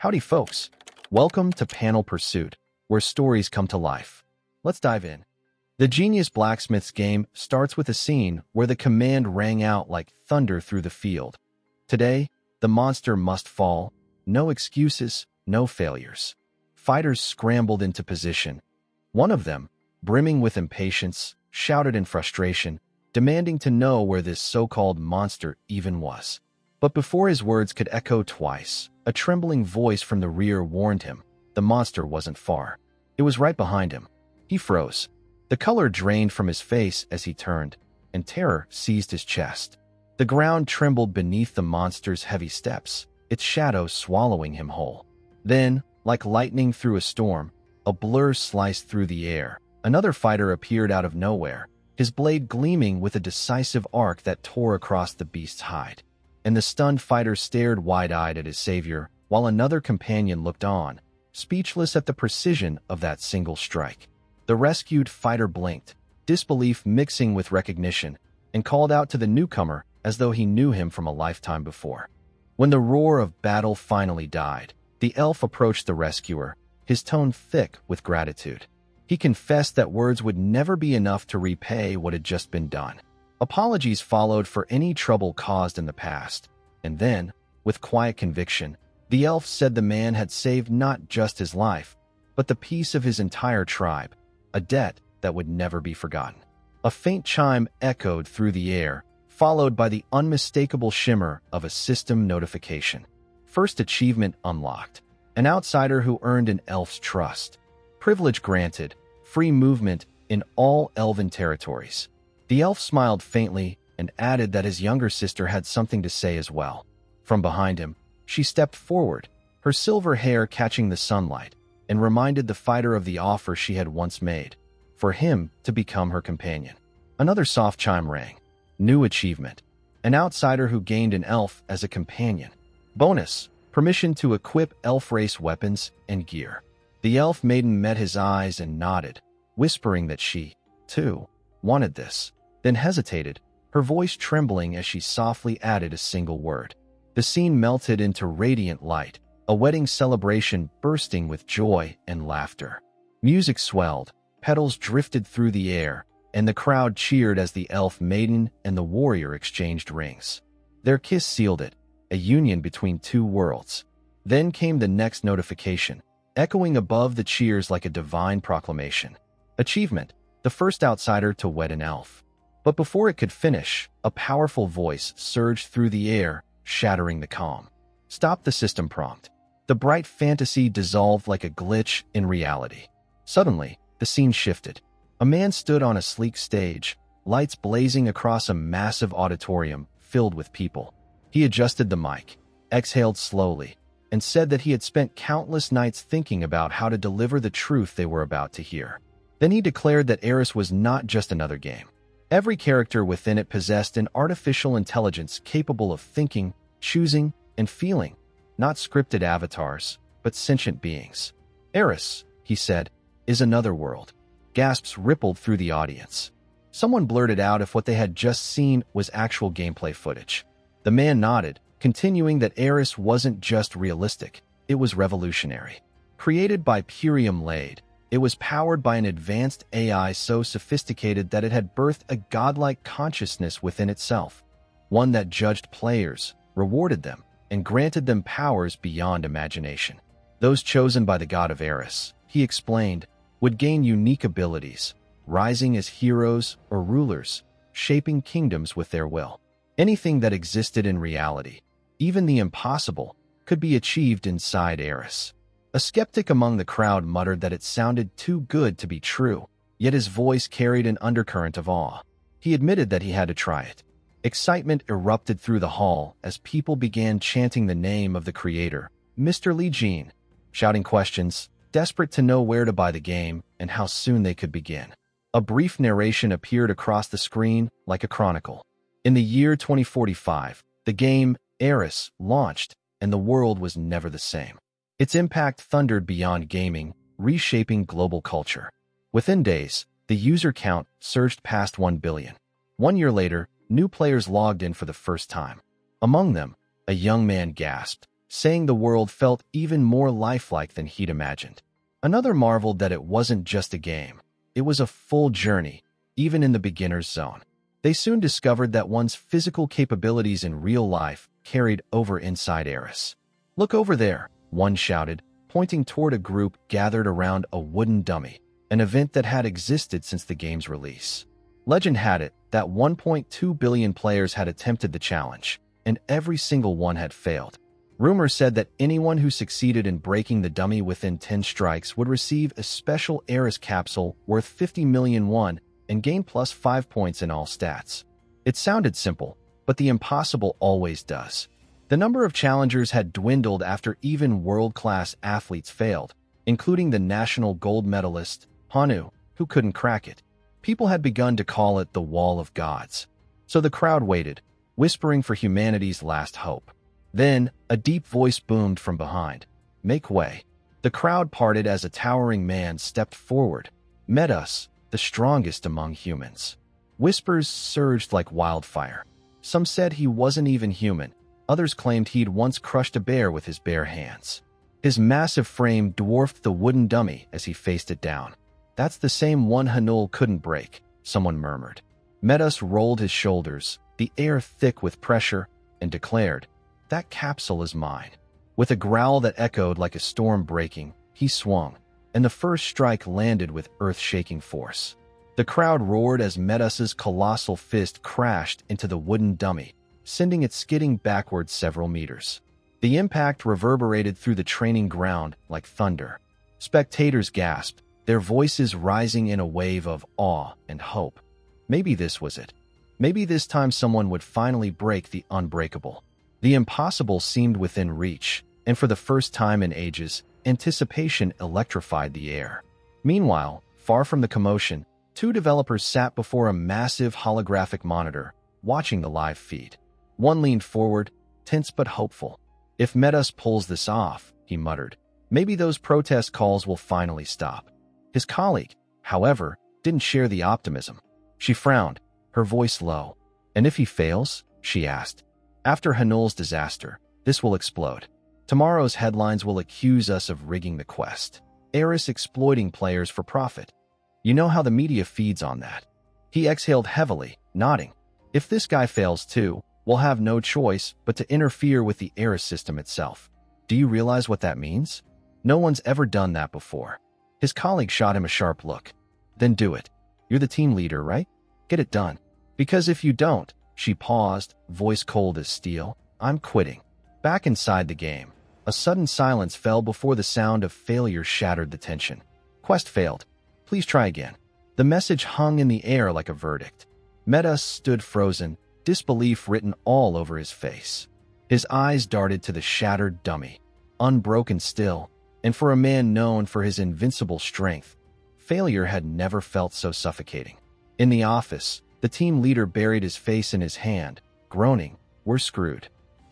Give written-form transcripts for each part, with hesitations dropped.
Howdy folks, welcome to Panel Pursuit, where stories come to life. Let's dive in. The genius Blacksmith's game starts with a scene where the command rang out like thunder through the field. Today, the monster must fall. No excuses, no failures. Fighters scrambled into position. One of them, brimming with impatience, shouted in frustration, demanding to know where this so-called monster even was. But before his words could echo twice, a trembling voice from the rear warned him the monster wasn't far. It was right behind him. He froze. The color drained from his face as he turned, and terror seized his chest. The ground trembled beneath the monster's heavy steps, its shadow swallowing him whole. Then, like lightning through a storm, a blur sliced through the air. Another fighter appeared out of nowhere, his blade gleaming with a decisive arc that tore across the beast's hide. And the stunned fighter stared wide-eyed at his savior, while another companion looked on, speechless at the precision of that single strike. The rescued fighter blinked, disbelief mixing with recognition, and called out to the newcomer as though he knew him from a lifetime before. When the roar of battle finally died, the elf approached the rescuer, his tone thick with gratitude. He confessed that words would never be enough to repay what had just been done. Apologies followed for any trouble caused in the past, and then, with quiet conviction, the elf said the man had saved not just his life, but the peace of his entire tribe, a debt that would never be forgotten. A faint chime echoed through the air, followed by the unmistakable shimmer of a system notification. First achievement unlocked. An outsider who earned an elf's trust. Privilege granted. Free movement in all elven territories. The elf smiled faintly and added that his younger sister had something to say as well. From behind him, she stepped forward, her silver hair catching the sunlight, and reminded the fighter of the offer she had once made, for him to become her companion. Another soft chime rang. New achievement. An outsider who gained an elf as a companion. Bonus. Permission to equip elf race weapons and gear. The elf maiden met his eyes and nodded, whispering that she, too, wanted this, then hesitated, her voice trembling as she softly added a single word. The scene melted into radiant light, a wedding celebration bursting with joy and laughter. Music swelled, petals drifted through the air, and the crowd cheered as the elf maiden and the warrior exchanged rings. Their kiss sealed it, a union between two worlds. Then came the next notification, echoing above the cheers like a divine proclamation. Achievement, the first outsider to wed an elf. But before it could finish, a powerful voice surged through the air, shattering the calm. Stop the system prompt. The bright fantasy dissolved like a glitch in reality. Suddenly, the scene shifted. A man stood on a sleek stage, lights blazing across a massive auditorium filled with people. He adjusted the mic, exhaled slowly, and said that he had spent countless nights thinking about how to deliver the truth they were about to hear. Then he declared that Eris was not just another game. Every character within it possessed an artificial intelligence capable of thinking, choosing, and feeling, not scripted avatars, but sentient beings. Eris, he said, is another world. Gasps rippled through the audience. Someone blurted out if what they had just seen was actual gameplay footage. The man nodded, continuing that Eris wasn't just realistic, it was revolutionary. Created by Purium Lade, it was powered by an advanced AI so sophisticated that it had birthed a godlike consciousness within itself, one that judged players, rewarded them, and granted them powers beyond imagination. Those chosen by the god of Eris, he explained, would gain unique abilities, rising as heroes or rulers, shaping kingdoms with their will. Anything that existed in reality, even the impossible, could be achieved inside Eris. A skeptic among the crowd muttered that it sounded too good to be true, yet his voice carried an undercurrent of awe. He admitted that he had to try it. Excitement erupted through the hall as people began chanting the name of the creator, Mr. Lee Jean, shouting questions, desperate to know where to buy the game and how soon they could begin. A brief narration appeared across the screen like a chronicle. In the year 2045, the game, Eris, launched, and the world was never the same. Its impact thundered beyond gaming, reshaping global culture. Within days, the user count surged past 1 billion. 1 year later, new players logged in for the first time. Among them, a young man gasped, saying the world felt even more lifelike than he'd imagined. Another marveled that it wasn't just a game. It was a full journey, even in the beginner's zone. They soon discovered that one's physical capabilities in real life carried over inside Eris. "Look over there," one shouted, pointing toward a group gathered around a wooden dummy, an event that had existed since the game's release. Legend had it that 1.2 billion players had attempted the challenge, and every single one had failed. Rumors said that anyone who succeeded in breaking the dummy within 10 strikes would receive a special Eris capsule worth 50 million won and gain plus 5 points in all stats. It sounded simple, but the impossible always does. The number of challengers had dwindled after even world-class athletes failed, including the national gold medalist, Hyun-soo, who couldn't crack it. People had begun to call it the Wall of Gods. So the crowd waited, whispering for humanity's last hope. Then, a deep voice boomed from behind. "Make way." The crowd parted as a towering man stepped forward. "Met us, the strongest among humans." Whispers surged like wildfire. Some said he wasn't even human. Others claimed he'd once crushed a bear with his bare hands. His massive frame dwarfed the wooden dummy as he faced it down. "That's the same one Hyun-soo couldn't break," someone murmured. Metas rolled his shoulders, the air thick with pressure, and declared, "That capsule is mine." With a growl that echoed like a storm breaking, he swung, and the first strike landed with earth-shaking force. The crowd roared as Metas's colossal fist crashed into the wooden dummy, sending it skidding backwards several meters. The impact reverberated through the training ground like thunder. Spectators gasped, their voices rising in a wave of awe and hope. Maybe this was it. Maybe this time someone would finally break the unbreakable. The impossible seemed within reach, and for the first time in ages, anticipation electrified the air. Meanwhile, far from the commotion, two developers sat before a massive holographic monitor, watching the live feed. One leaned forward, tense but hopeful. "If Metas pulls this off," he muttered, "maybe those protest calls will finally stop." His colleague, however, didn't share the optimism. She frowned, her voice low. "And if he fails?" she asked. "After Hanul's disaster, this will explode. Tomorrow's headlines will accuse us of rigging the quest. Eris exploiting players for profit. You know how the media feeds on that." He exhaled heavily, nodding. "If this guy fails too, we'll have no choice but to interfere with the Eris system itself. Do you realize what that means? No one's ever done that before." His colleague shot him a sharp look. "Then do it. You're the team leader, right? Get it done. Because if you don't," she paused, voice cold as steel, "I'm quitting." Back inside the game, a sudden silence fell before the sound of failure shattered the tension. "Quest failed. Please try again." The message hung in the air like a verdict. Metas stood frozen, disbelief written all over his face. His eyes darted to the shattered dummy, unbroken still, and for a man known for his invincible strength, failure had never felt so suffocating. In the office, the team leader buried his face in his hand, groaning, "We're screwed."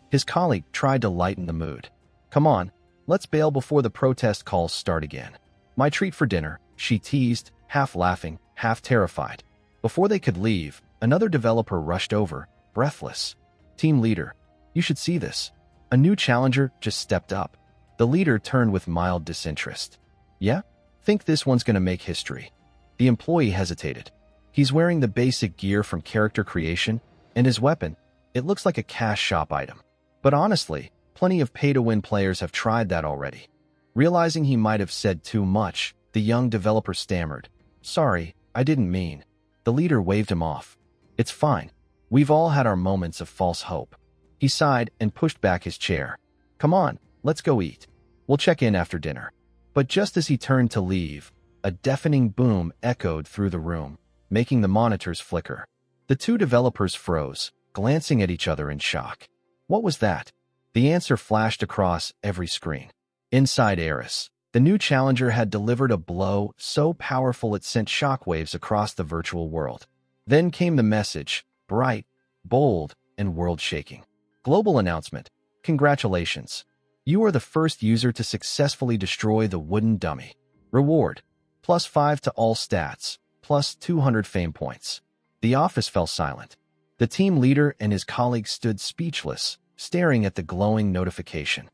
His colleague tried to lighten the mood. "Come on, let's bail before the protest calls start again." "My treat for dinner," she teased, half laughing, half terrified. Before they could leave, another developer rushed over, breathless. "Team leader, you should see this. A new challenger just stepped up." The leader turned with mild disinterest. "Yeah? Think this one's gonna make history." The employee hesitated. "He's wearing the basic gear from character creation, and his weapon, it looks like a cash shop item. But honestly, plenty of pay-to-win players have tried that already." Realizing he might have said too much, the young developer stammered, "Sorry, I didn't mean." The leader waved him off. "It's fine. We've all had our moments of false hope." He sighed and pushed back his chair. "Come on, let's go eat. We'll check in after dinner." But just as he turned to leave, a deafening boom echoed through the room, making the monitors flicker. The two developers froze, glancing at each other in shock. What was that? The answer flashed across every screen. Inside Eris, the new challenger had delivered a blow so powerful it sent shockwaves across the virtual world. Then came the message, bright, bold, and world-shaking. Global announcement. Congratulations. You are the first user to successfully destroy the wooden dummy. Reward. +5 to all stats, +200 fame points. The office fell silent. The team leader and his colleagues stood speechless, staring at the glowing notification.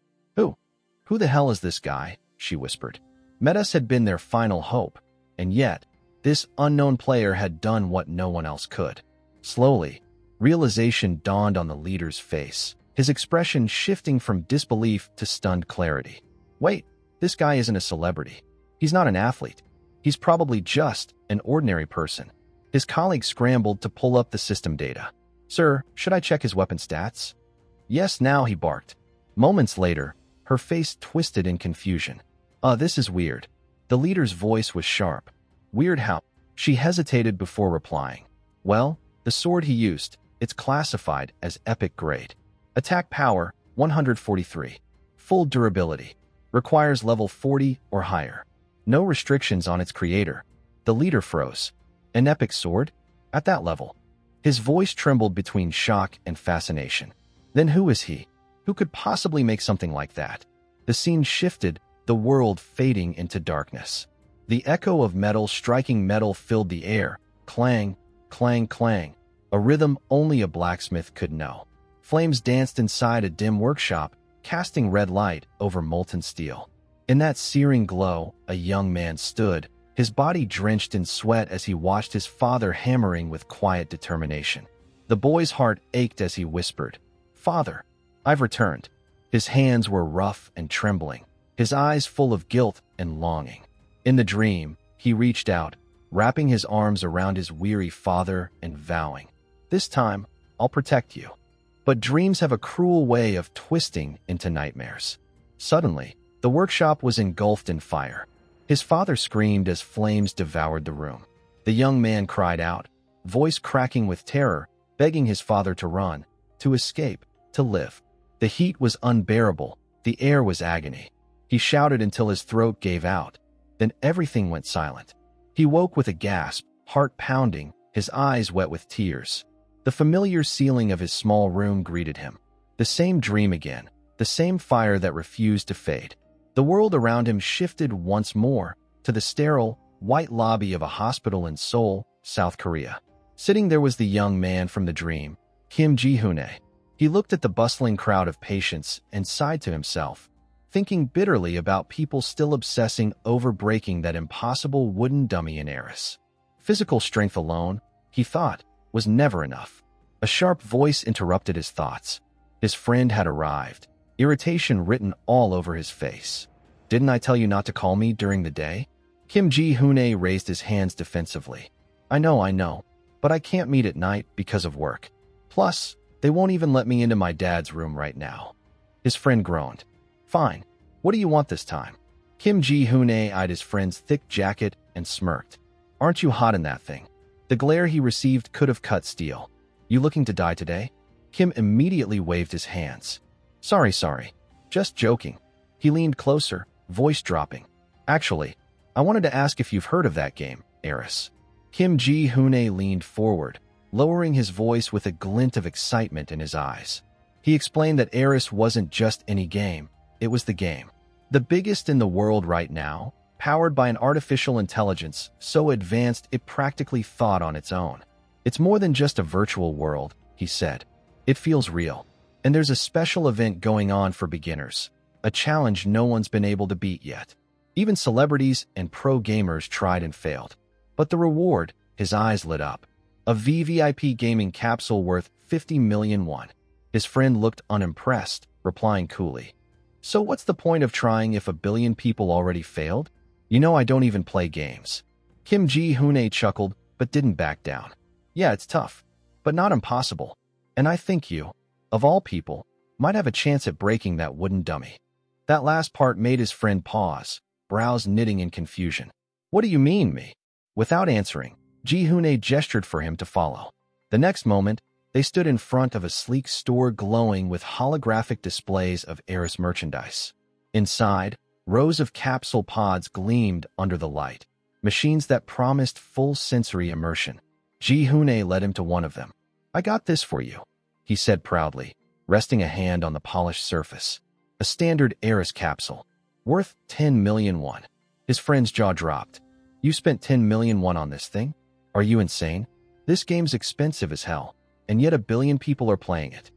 Who the hell is this guy? She whispered. Metis had been their final hope, and yet, this unknown player had done what no one else could. Slowly, realization dawned on the leader's face, his expression shifting from disbelief to stunned clarity. Wait, this guy isn't a celebrity. He's not an athlete. He's probably just an ordinary person. His colleague scrambled to pull up the system data. Sir, should I check his weapon stats? Yes, now, he barked. Moments later, her face twisted in confusion. This is weird. The leader's voice was sharp. Weird how? She hesitated before replying. Well, the sword he used, it's classified as epic grade. Attack power, 143. Full durability. Requires level 40 or higher. No restrictions on its creator. The leader froze. An epic sword? At that level? His voice trembled between shock and fascination. Then who is he? Who could possibly make something like that? The scene shifted, the world fading into darkness. The echo of metal striking metal filled the air. Clang, clang, clang. A rhythm only a blacksmith could know. Flames danced inside a dim workshop, casting red light over molten steel. In that searing glow, a young man stood, his body drenched in sweat as he watched his father hammering with quiet determination. The boy's heart ached as he whispered, "Father, I've returned." His hands were rough and trembling, his eyes full of guilt and longing. In the dream, he reached out, wrapping his arms around his weary father and vowing, "This time, I'll protect you." But dreams have a cruel way of twisting into nightmares. Suddenly, the workshop was engulfed in fire. His father screamed as flames devoured the room. The young man cried out, voice cracking with terror, begging his father to run, to escape, to live. The heat was unbearable, the air was agony. He shouted until his throat gave out. Then everything went silent. He woke with a gasp, heart pounding, his eyes wet with tears. The familiar ceiling of his small room greeted him. The same dream again, the same fire that refused to fade. The world around him shifted once more to the sterile, white lobby of a hospital in Seoul, South Korea. Sitting there was the young man from the dream, Kim Ji-hoon. He looked at the bustling crowd of patients and sighed to himself, thinking bitterly about people still obsessing over breaking that impossible wooden dummy in Eris. Physical strength alone, he thought, was never enough. A sharp voice interrupted his thoughts. His friend had arrived, irritation written all over his face. "Didn't I tell you not to call me during the day?" Kim Ji-hoon raised his hands defensively. I know, but I can't meet at night because of work. Plus, they won't even let me into my dad's room right now." His friend groaned. "Fine. What do you want this time?" Kim Ji-hoon eyed his friend's thick jacket and smirked. "Aren't you hot in that thing?" The glare he received could have cut steel. "You looking to die today?" Kim immediately waved his hands. Sorry. Just joking." He leaned closer, voice dropping. "Actually, I wanted to ask if you've heard of that game, Eris." Kim Ji-hoon leaned forward, lowering his voice with a glint of excitement in his eyes. He explained that Eris wasn't just any game, it was the game. The biggest in the world right now, powered by an artificial intelligence so advanced it practically thought on its own. "It's more than just a virtual world," he said. "It feels real. And there's a special event going on for beginners, a challenge no one's been able to beat yet. Even celebrities and pro gamers tried and failed. But the reward," his eyes lit up, "a VVIP gaming capsule worth 50 million won." His friend looked unimpressed, replying coolly, "So what's the point of trying if a billion people already failed? You know I don't even play games." Kim Ji-hoon chuckled, but didn't back down. "Yeah, it's tough, but not impossible. And I think you, of all people, might have a chance at breaking that wooden dummy." That last part made his friend pause, brows knitting in confusion. "What do you mean, me?" Without answering, Ji-hoon gestured for him to follow. The next moment, they stood in front of a sleek store glowing with holographic displays of Eris merchandise. Inside, rows of capsule pods gleamed under the light, machines that promised full sensory immersion. Ji-hoon led him to one of them. "I got this for you," he said proudly, resting a hand on the polished surface. A standard Eris capsule, worth 10 million won. His friend's jaw dropped. "You spent 10 million won on this thing? Are you insane? This game's expensive as hell, and yet a billion people are playing it."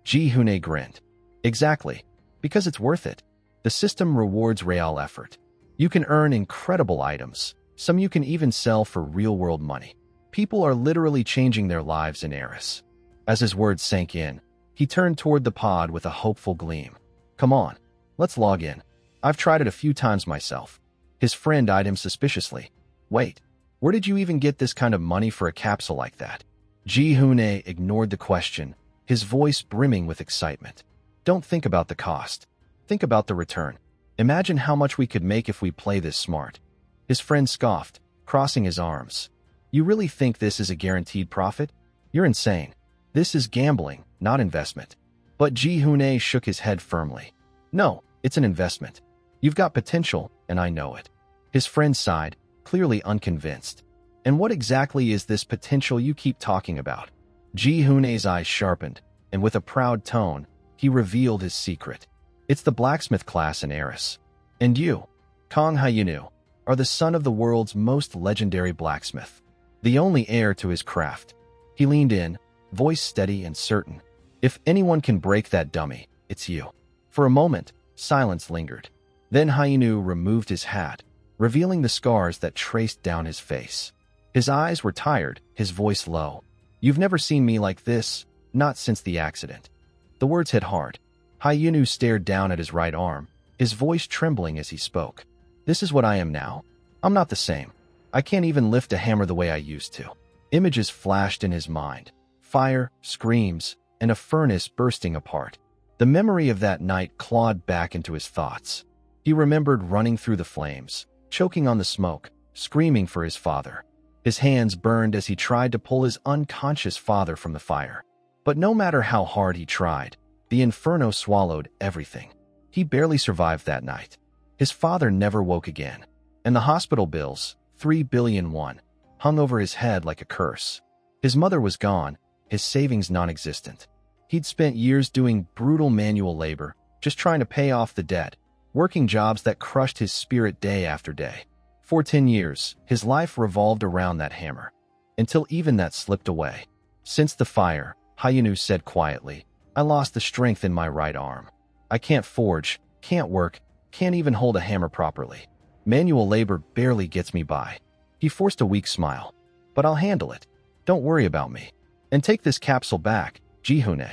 Ji-hoon grinned. "Exactly, because it's worth it." The The system rewards real effort. You can earn incredible items. Some you can even sell for real-world money. People are literally changing their lives in Eris. As his words sank in, he turned toward the pod with a hopeful gleam. Come on, let's log in. I've tried it a few times myself. His friend eyed him suspiciously. Wait, where did you even get this kind of money for a capsule like that? Ji-hoon ignored the question, his voice brimming with excitement. Don't think about the cost. Think about the return. Imagine how much we could make if we play this smart. His friend scoffed, crossing his arms. You really think this is a guaranteed profit? You're insane. This is gambling, not investment. But Ji-hoon shook his head firmly. No, it's an investment. You've got potential, and I know it. His friend sighed, clearly unconvinced. And what exactly is this potential you keep talking about? Ji-hoon's eyes sharpened, and with a proud tone, he revealed his secret. It's the blacksmith class in Eris. And you, Kang Hyun-soo, are the son of the world's most legendary blacksmith, the only heir to his craft. He leaned in, voice steady and certain. If anyone can break that dummy, it's you. For a moment, silence lingered. Then Hyun-soo removed his hat, revealing the scars that traced down his face. His eyes were tired, his voice low. You've never seen me like this, not since the accident. The words hit hard. Hyun-soo stared down at his right arm, his voice trembling as he spoke. This is what I am now. I'm not the same. I can't even lift a hammer the way I used to. Images flashed in his mind. Fire, screams, and a furnace bursting apart. The memory of that night clawed back into his thoughts. He remembered running through the flames, choking on the smoke, screaming for his father. His hands burned as he tried to pull his unconscious father from the fire. But no matter how hard he tried, the inferno swallowed everything. He barely survived that night. His father never woke again, and the hospital bills, 3 billion won, hung over his head like a curse. His mother was gone, his savings non-existent. He'd spent years doing brutal manual labor, just trying to pay off the debt, working jobs that crushed his spirit day after day. For 10 years, his life revolved around that hammer, until even that slipped away. Since the fire, Hyun-soo said quietly, I lost the strength in my right arm. I can't forge, can't work, can't even hold a hammer properly. Manual labor barely gets me by. He forced a weak smile. But I'll handle it. Don't worry about me. And take this capsule back, Ji-hoon.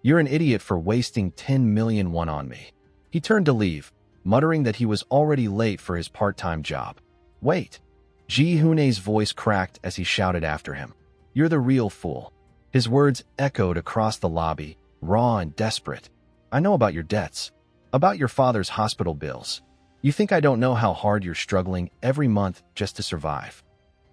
You're an idiot for wasting 10 million won on me. He turned to leave, muttering that he was already late for his part-time job. Wait. Ji-hoon's voice cracked as he shouted after him. You're the real fool. His words echoed across the lobby, raw and desperate. I know about your debts. About your father's hospital bills. You think I don't know how hard you're struggling every month just to survive?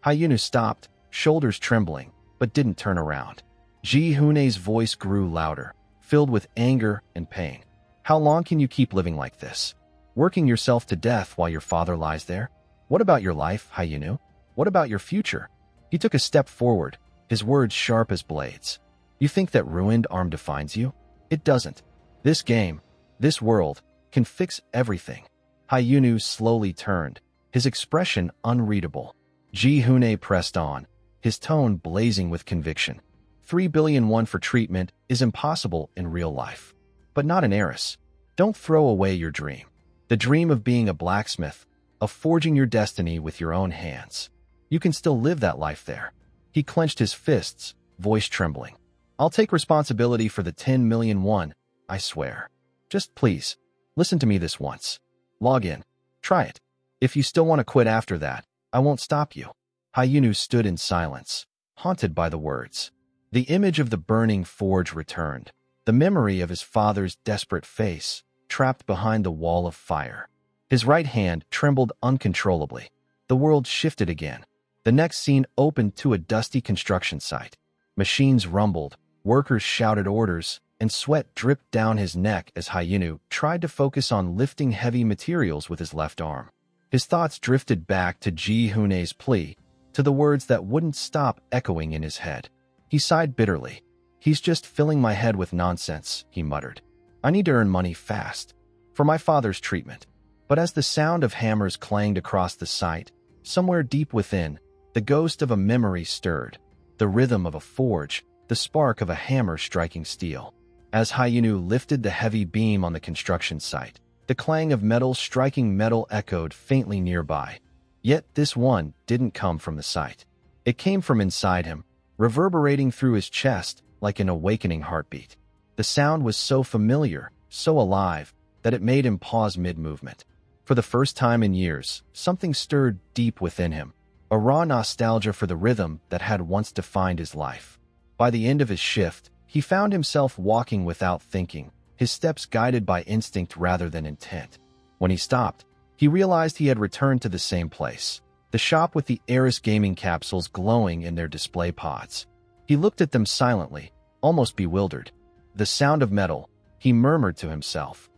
Hyun-soo stopped, shoulders trembling, but didn't turn around. Ji-hoon's voice grew louder, filled with anger and pain. How long can you keep living like this? Working yourself to death while your father lies there? What about your life, Hyun-soo? What about your future? He took a step forward, his words sharp as blades. You think that ruined arm defines you? It doesn't. This game, this world, can fix everything. Hyun-soo slowly turned, his expression unreadable. Ji-hoon pressed on, his tone blazing with conviction. 3 billion won for treatment is impossible in real life. But not in Eris. Don't throw away your dream. The dream of being a blacksmith, of forging your destiny with your own hands. You can still live that life there. He clenched his fists, voice trembling. I'll take responsibility for the 10 million won, I swear. Just please, listen to me this once. Log in. Try it. If you still want to quit after that, I won't stop you. Hyun-soo stood in silence, haunted by the words. The image of the burning forge returned, the memory of his father's desperate face, trapped behind the wall of fire. His right hand trembled uncontrollably. The world shifted again. The next scene opened to a dusty construction site. Machines rumbled, workers shouted orders, and sweat dripped down his neck as Hyun-soo tried to focus on lifting heavy materials with his left arm. His thoughts drifted back to Ji-hoon's plea, to the words that wouldn't stop echoing in his head. He sighed bitterly. He's just filling my head with nonsense, he muttered. I need to earn money fast, for my father's treatment. But as the sound of hammers clanged across the site, somewhere deep within, the ghost of a memory stirred, the rhythm of a forge, the spark of a hammer striking steel. As Hyun-soo lifted the heavy beam on the construction site, The clang of metal striking metal echoed faintly nearby. Yet this one didn't come from the site. It came from inside him, reverberating through his chest like an awakening heartbeat. The sound was so familiar, so alive, that it made him pause mid-movement. For the first time in years, something stirred deep within him, a raw nostalgia for the rhythm that had once defined his life. By the end of his shift, he found himself walking without thinking, his steps guided by instinct rather than intent. When he stopped, he realized he had returned to the same place, the shop with the Eris gaming capsules glowing in their display pods. He looked at them silently, almost bewildered. The sound of metal, he murmured to himself.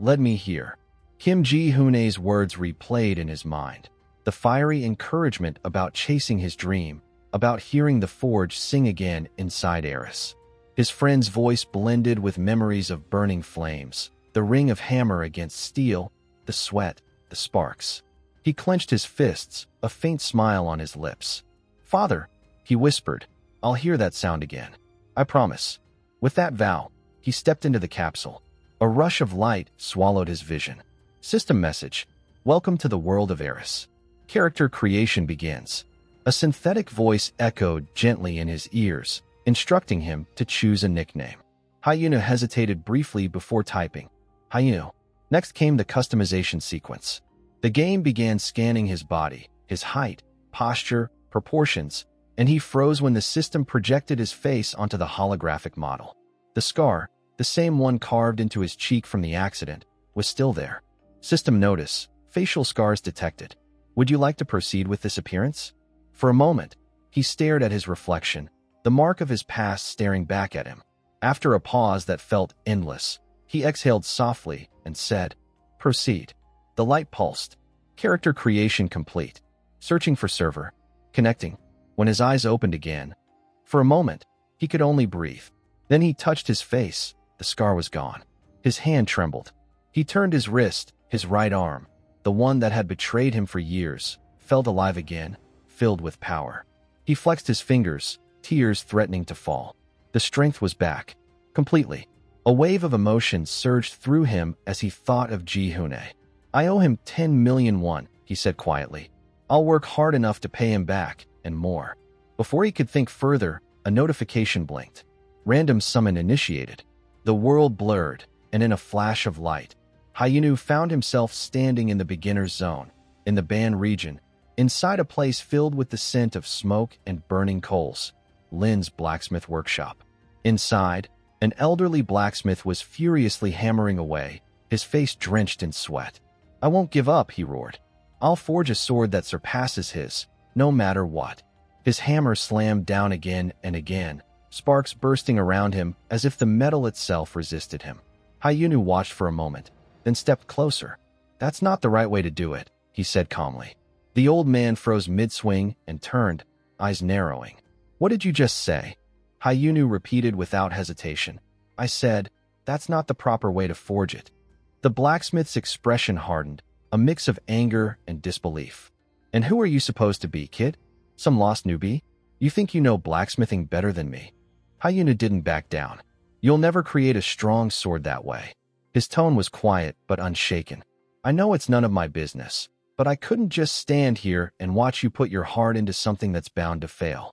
"Let me hear." Kim Ji-hoon's words replayed in his mind. The fiery encouragement about chasing his dream, about hearing the forge sing again inside Eris. His friend's voice blended with memories of burning flames, the ring of hammer against steel, the sweat, the sparks. He clenched his fists, a faint smile on his lips. "Father," he whispered, "I'll hear that sound again. I promise." With that vow, he stepped into the capsule. A rush of light swallowed his vision. System message: "Welcome to the world of Eris." Character creation begins. A synthetic voice echoed gently in his ears, instructing him to choose a nickname. Hyun-soo hesitated briefly before typing. Hyun-soo. Next came the customization sequence. The game began scanning his body, his height, posture, proportions, and he froze when the system projected his face onto the holographic model. The scar, the same one carved into his cheek from the accident, was still there. System notice: facial scars detected. Would you like to proceed with this appearance? For a moment, he stared at his reflection, the mark of his past staring back at him. After a pause that felt endless, he exhaled softly and said, "Proceed." The light pulsed. Character creation complete. Searching for server. Connecting. When his eyes opened again, for a moment, he could only breathe. Then he touched his face. The scar was gone. His hand trembled. He turned his wrist, his right arm, the one that had betrayed him for years, felt alive again, filled with power. He flexed his fingers, tears threatening to fall. The strength was back. Completely. A wave of emotion surged through him as he thought of Ji-hoon. "I owe him 10 million won," he said quietly. "I'll work hard enough to pay him back, and more." Before he could think further, a notification blinked. Random summon initiated. The world blurred, and in a flash of light, Hyun-soo found himself standing in the beginner's zone, in the Ban region, inside a place filled with the scent of smoke and burning coals. Lin's blacksmith workshop. Inside, an elderly blacksmith was furiously hammering away, his face drenched in sweat. "I won't give up," he roared. "I'll forge a sword that surpasses his, no matter what." His hammer slammed down again and again, sparks bursting around him as if the metal itself resisted him. Hyun-soo watched for a moment, then stepped closer. "That's not the right way to do it," he said calmly. The old man froze mid-swing and turned, eyes narrowing. "What did you just say?" Hyun-soo repeated without hesitation. "I said, that's not the proper way to forge it." The blacksmith's expression hardened, a mix of anger and disbelief. "And who are you supposed to be, kid? Some lost newbie? You think you know blacksmithing better than me?" Hyun-soo didn't back down. "You'll never create a strong sword that way." His tone was quiet but unshaken. "I know it's none of my business, but I couldn't just stand here and watch you put your heart into something that's bound to fail."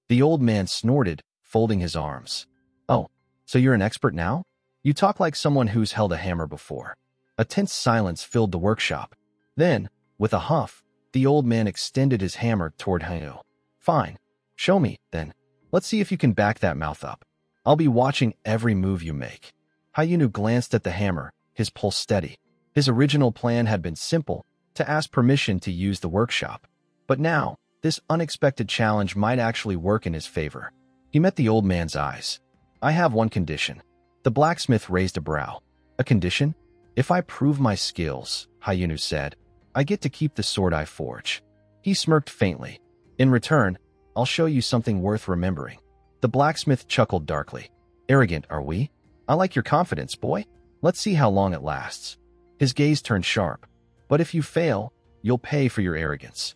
The old man snorted, folding his arms. "Oh, so you're an expert now? You talk like someone who's held a hammer before." A tense silence filled the workshop. Then, with a huff, the old man extended his hammer toward Hyun-soo. "Fine. Show me, then. Let's see if you can back that mouth up. I'll be watching every move you make." Hyun-soo glanced at the hammer, his pulse steady. His original plan had been simple, to ask permission to use the workshop. But now, this unexpected challenge might actually work in his favor. He met the old man's eyes. "I have one condition." The blacksmith raised a brow. "A condition? If I prove my skills," Hyun-soo said, "I get to keep the sword I forge." He smirked faintly. "In return, I'll show you something worth remembering." The blacksmith chuckled darkly. "Arrogant, are we? I like your confidence, boy. Let's see how long it lasts." His gaze turned sharp. "But if you fail, you'll pay for your arrogance."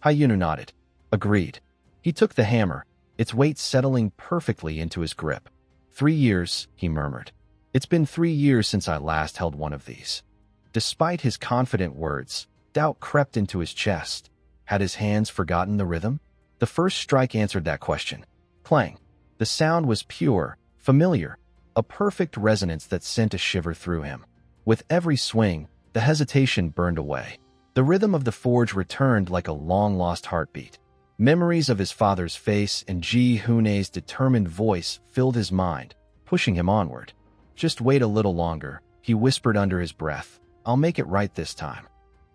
Hyun-soo nodded. "Agreed." He took the hammer, its weight settling perfectly into his grip. 3 years, he murmured. "It's been 3 years since I last held one of these." Despite his confident words, doubt crept into his chest. Had his hands forgotten the rhythm? The first strike answered that question. Clang. The sound was pure, familiar, a perfect resonance that sent a shiver through him. With every swing, the hesitation burned away. The rhythm of the forge returned like a long-lost heartbeat. Memories of his father's face and Ji Hoon's determined voice filled his mind, pushing him onward. Just wait a little longer, he whispered under his breath. I'll make it right this time.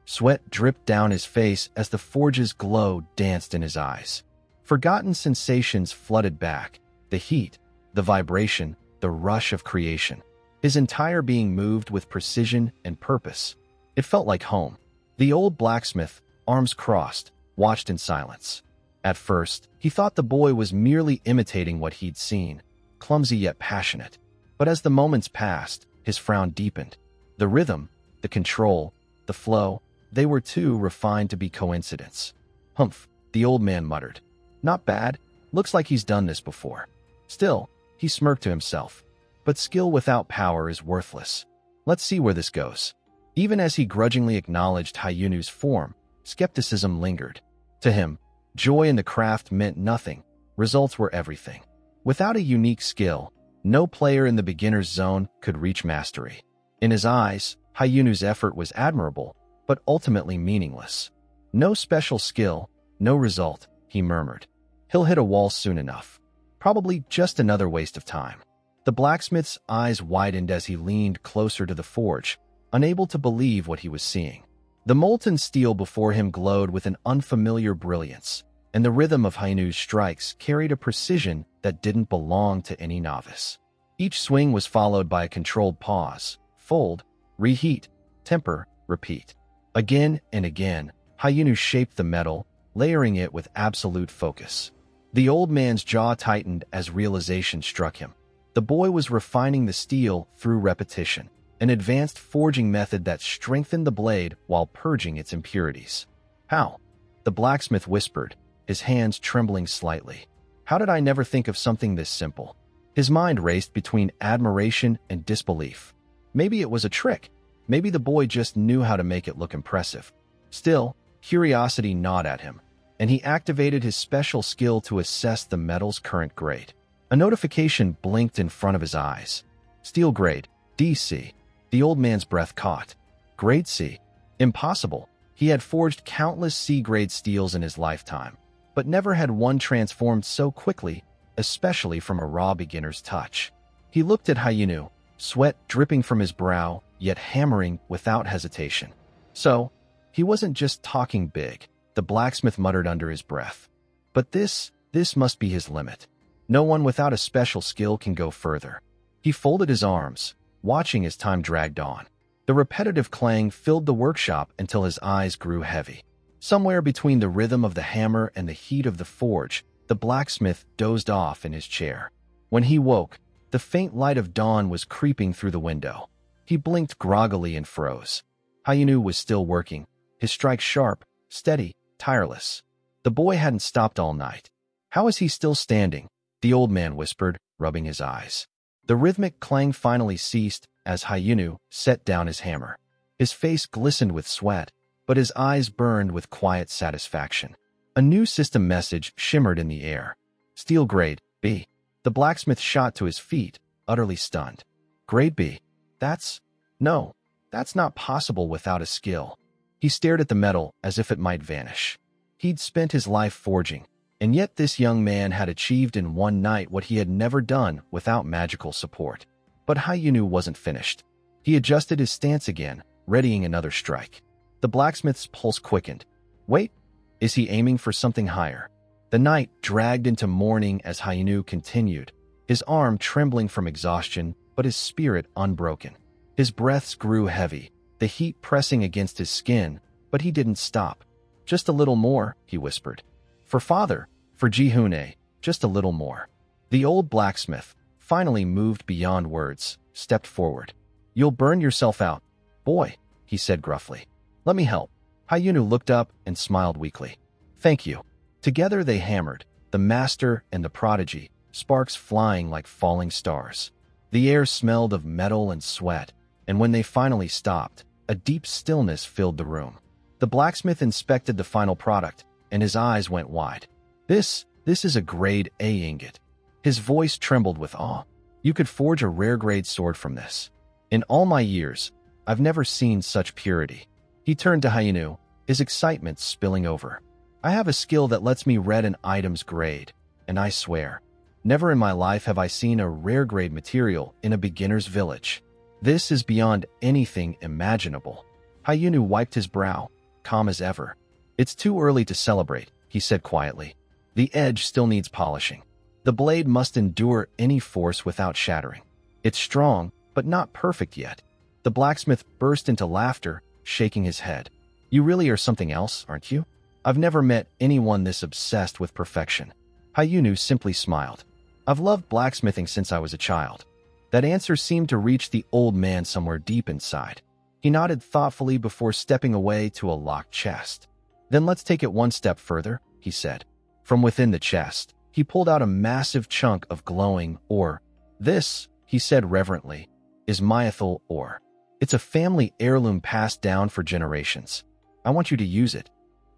Sweat dripped down his face as the forge's glow danced in his eyes. Forgotten sensations flooded back. The heat, the vibration, the rush of creation. His entire being moved with precision and purpose. It felt like home. The old blacksmith, arms crossed, watched in silence. At first, he thought the boy was merely imitating what he'd seen, clumsy yet passionate. But as the moments passed, his frown deepened. The rhythm, the control, the flow, they were too refined to be coincidence. Humph, the old man muttered. Not bad, looks like he's done this before. Still, he smirked to himself. But skill without power is worthless. Let's see where this goes. Even as he grudgingly acknowledged Hyun-soo's form, skepticism lingered. To him, joy in the craft meant nothing. Results were everything. Without a unique skill, no player in the beginner's zone could reach mastery. In his eyes, Hyun-soo's effort was admirable, but ultimately meaningless. No special skill, no result, he murmured. He'll hit a wall soon enough. Probably just another waste of time. The blacksmith's eyes widened as he leaned closer to the forge, unable to believe what he was seeing. The molten steel before him glowed with an unfamiliar brilliance, and the rhythm of Hyun-soo's strikes carried a precision that didn't belong to any novice. Each swing was followed by a controlled pause, fold, reheat, temper, repeat. Again and again, Hyun-soo shaped the metal, layering it with absolute focus. The old man's jaw tightened as realization struck him. The boy was refining the steel through repetition, an advanced forging method that strengthened the blade while purging its impurities. How? The blacksmith whispered, his hands trembling slightly. How did I never think of something this simple? His mind raced between admiration and disbelief. Maybe it was a trick. Maybe the boy just knew how to make it look impressive. Still, curiosity gnawed at him, and he activated his special skill to assess the metal's current grade. A notification blinked in front of his eyes. Steel grade, DC. The old man's breath caught. Grade C. Impossible. He had forged countless C-grade steels in his lifetime, but never had one transformed so quickly, especially from a raw beginner's touch. He looked at Hyun-soo, sweat dripping from his brow, yet hammering without hesitation. So, he wasn't just talking big, the blacksmith muttered under his breath. But this must be his limit. No one without a special skill can go further. He folded his arms, watching as time dragged on. The repetitive clang filled the workshop until his eyes grew heavy. Somewhere between the rhythm of the hammer and the heat of the forge, the blacksmith dozed off in his chair. When he woke, the faint light of dawn was creeping through the window. He blinked groggily and froze. Hyun-soo was still working, his strike sharp, steady, tireless. The boy hadn't stopped all night. How is he still standing? The old man whispered, rubbing his eyes. The rhythmic clang finally ceased as Hyun-soo set down his hammer. His face glistened with sweat, but his eyes burned with quiet satisfaction. A new system message shimmered in the air. Steel grade, B. The blacksmith shot to his feet, utterly stunned. Grade B. That's not possible without a skill. He stared at the metal as if it might vanish. He'd spent his life forging, and yet this young man had achieved in one night what he had never done without magical support. But Hyun-soo wasn't finished. He adjusted his stance again, readying another strike. The blacksmith's pulse quickened. Wait, is he aiming for something higher? The night dragged into morning as Hyun-soo continued, his arm trembling from exhaustion, but his spirit unbroken. His breaths grew heavy, the heat pressing against his skin, but he didn't stop. Just a little more, he whispered. For father, for Ji Hoon, just a little more. The old blacksmith, finally moved beyond words, stepped forward. You'll burn yourself out, boy, he said gruffly. Let me help. Hyun-soo looked up and smiled weakly. Thank you. Together they hammered, the master and the prodigy, sparks flying like falling stars. The air smelled of metal and sweat, and when they finally stopped, a deep stillness filled the room. The blacksmith inspected the final product, and his eyes went wide. This is a grade A ingot. His voice trembled with awe. You could forge a rare grade sword from this. In all my years, I've never seen such purity. He turned to Hyun-soo, his excitement spilling over. I have a skill that lets me read an item's grade, and I swear, never in my life have I seen a rare grade material in a beginner's village. This is beyond anything imaginable. Hyun-soo wiped his brow, calm as ever. It's too early to celebrate, he said quietly. The edge still needs polishing. The blade must endure any force without shattering. It's strong, but not perfect yet. The blacksmith burst into laughter, shaking his head. You really are something else, aren't you? I've never met anyone this obsessed with perfection. Hyun-soo simply smiled. I've loved blacksmithing since I was a child. That answer seemed to reach the old man somewhere deep inside. He nodded thoughtfully before stepping away to a locked chest. Then let's take it one step further, he said. From within the chest, he pulled out a massive chunk of glowing ore. This, he said reverently, is myethal ore. It's a family heirloom passed down for generations. I want you to use it.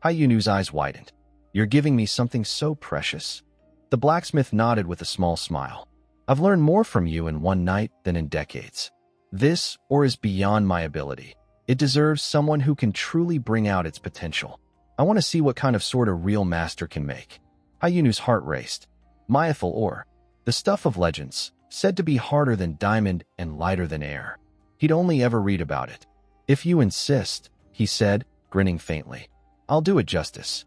Hyun-soo's eyes widened. You're giving me something so precious. The blacksmith nodded with a small smile. I've learned more from you in one night than in decades. This ore is beyond my ability. It deserves someone who can truly bring out its potential. I want to see what kind of sword a real master can make. Hyun-soo's heart raced. Myethal ore, the stuff of legends, said to be harder than diamond and lighter than air. He'd only ever read about it. If you insist, he said, grinning faintly. I'll do it justice.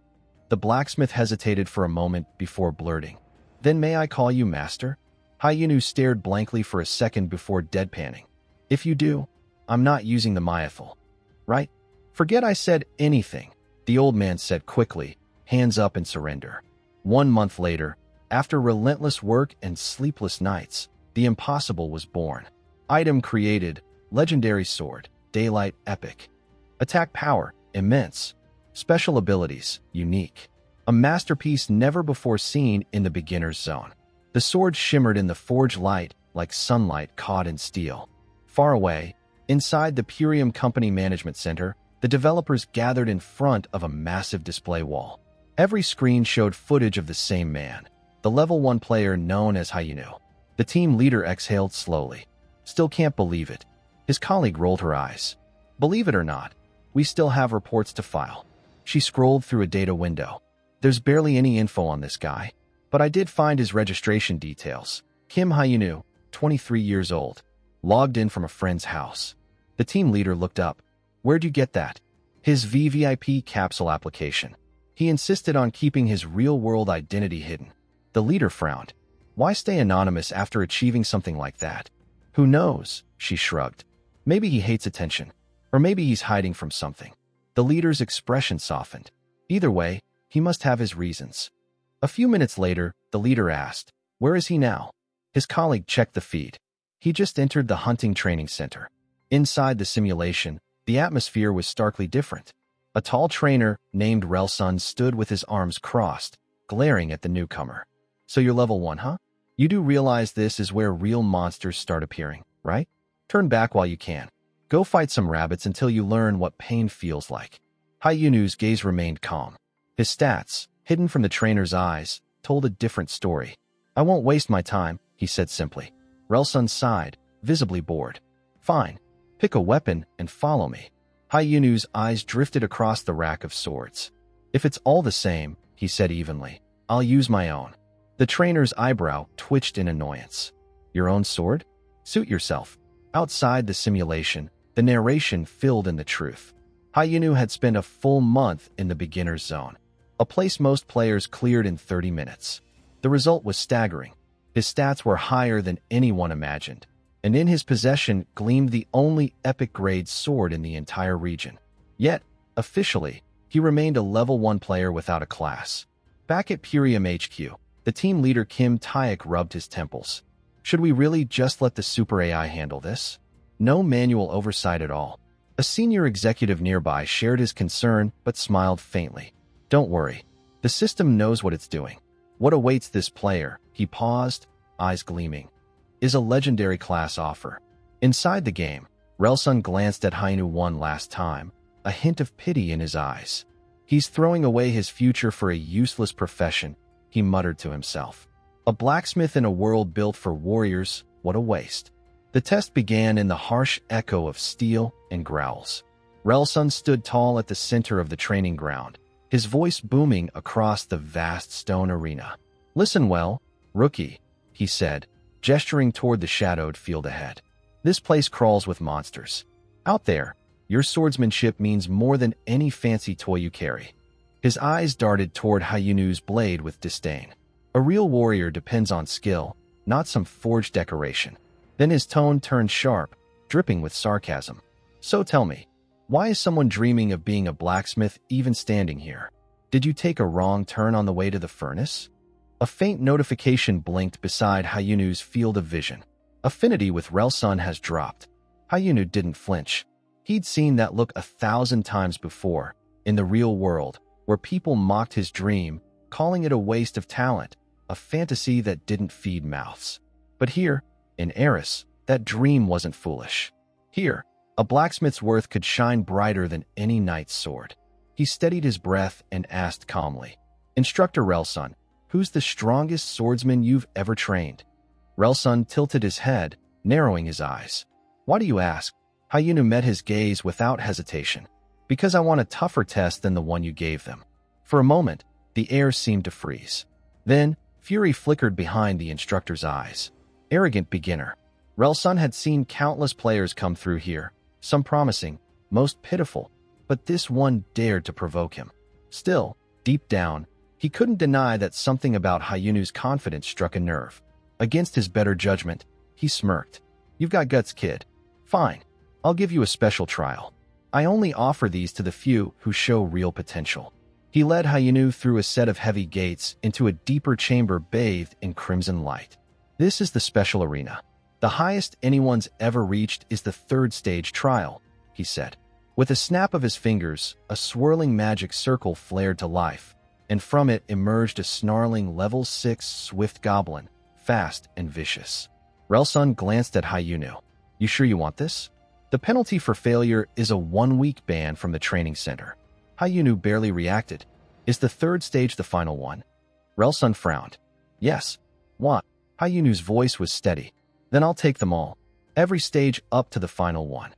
The blacksmith hesitated for a moment before blurting. Then may I call you master? Hyun-soo stared blankly for a second before deadpanning. If you do, I'm not using the myethal. Right? Forget I said anything, the old man said quickly, hands up in surrender. 1 month later, after relentless work and sleepless nights, the impossible was born. Item created, legendary sword, daylight epic. Attack power, immense. Special abilities, unique. A masterpiece never before seen in the beginner's zone. The sword shimmered in the forge light like sunlight caught in steel. Far away, inside the Purium Company Management Center, the developers gathered in front of a massive display wall. Every screen showed footage of the same man, the level 1 player known as Hyun-soo. The team leader exhaled slowly. Still can't believe it. His colleague rolled her eyes. Believe it or not, we still have reports to file. She scrolled through a data window. There's barely any info on this guy, but I did find his registration details. Kim Hyun-soo, 23 years old, logged in from a friend's house. The team leader looked up. Where'd you get that? His VVIP capsule application. He insisted on keeping his real-world identity hidden. The leader frowned. Why stay anonymous after achieving something like that? Who knows? She shrugged. Maybe he hates attention. Or maybe he's hiding from something. The leader's expression softened. Either way, he must have his reasons. A few minutes later, the leader asked, where is he now? His colleague checked the feed. He just entered the hunting training center. Inside the simulation, the atmosphere was starkly different. A tall trainer named Relsun stood with his arms crossed, glaring at the newcomer. So you're level 1, huh? You do realize this is where real monsters start appearing, right? Turn back while you can. Go fight some rabbits until you learn what pain feels like. Hyun-soo's gaze remained calm. His stats, hidden from the trainer's eyes, told a different story. I won't waste my time, he said simply. Relsun sighed, visibly bored. Fine. Pick a weapon and follow me. Hyun-soo's eyes drifted across the rack of swords. If it's all the same, he said evenly, I'll use my own. The trainer's eyebrow twitched in annoyance. Your own sword? Suit yourself. Outside the simulation, the narration filled in the truth. Hyun-soo had spent a full month in the beginner's zone, a place most players cleared in 30 minutes. The result was staggering. His stats were higher than anyone imagined, and in his possession gleamed the only epic-grade sword in the entire region. Yet, officially, he remained a level 1 player without a class. Back at Purium HQ, the team leader Kim Taek rubbed his temples. Should we really just let the super AI handle this? No manual oversight at all. A senior executive nearby shared his concern but smiled faintly. Don't worry. The system knows what it's doing. What awaits this player, he paused, eyes gleaming, is a legendary class offer. Inside the game, Relsun glanced at Hyun-soo one last time, a hint of pity in his eyes. He's throwing away his future for a useless profession, he muttered to himself. A blacksmith in a world built for warriors, what a waste. The test began in the harsh echo of steel and growls. Relsun stood tall at the center of the training ground, his voice booming across the vast stone arena. Listen well, rookie, he said, gesturing toward the shadowed field ahead. This place crawls with monsters. Out there, your swordsmanship means more than any fancy toy you carry. His eyes darted toward Hyun-soo's blade with disdain. A real warrior depends on skill, not some forged decoration. Then his tone turned sharp, dripping with sarcasm. So tell me, why is someone dreaming of being a blacksmith even standing here? Did you take a wrong turn on the way to the furnace? A faint notification blinked beside Hyun-soo's field of vision. Affinity with Relsun has dropped. Hyun-soo didn't flinch. He'd seen that look 1,000 times before, in the real world, where people mocked his dream, calling it a waste of talent, a fantasy that didn't feed mouths. But here, in Eris, that dream wasn't foolish. Here, a blacksmith's worth could shine brighter than any knight's sword. He steadied his breath and asked calmly, Instructor Relsun, who's the strongest swordsman you've ever trained? Relsun tilted his head, narrowing his eyes. Why do you ask? Hyun-soo met his gaze without hesitation. Because I want a tougher test than the one you gave them. For a moment, the air seemed to freeze. Then, fury flickered behind the instructor's eyes. Arrogant beginner. Relsun had seen countless players come through here, some promising, most pitiful, but this one dared to provoke him. Still, deep down, he couldn't deny that something about Hyun-soo's confidence struck a nerve. Against his better judgment, he smirked. You've got guts, kid. Fine. I'll give you a special trial. I only offer these to the few who show real potential. He led Hyun-soo through a set of heavy gates into a deeper chamber bathed in crimson light. This is the special arena. The highest anyone's ever reached is the 3rd stage trial, he said. With a snap of his fingers, a swirling magic circle flared to life, and from it emerged a snarling level 6 swift goblin, fast and vicious. Relsun glanced at Hyun-soo. You sure you want this? The penalty for failure is a 1-week ban from the training center. Hyun-soo barely reacted. Is the 3rd stage the final one? Relsun frowned. Yes. What? Hyun-soo's voice was steady. Then I'll take them all. Every stage up to the final one.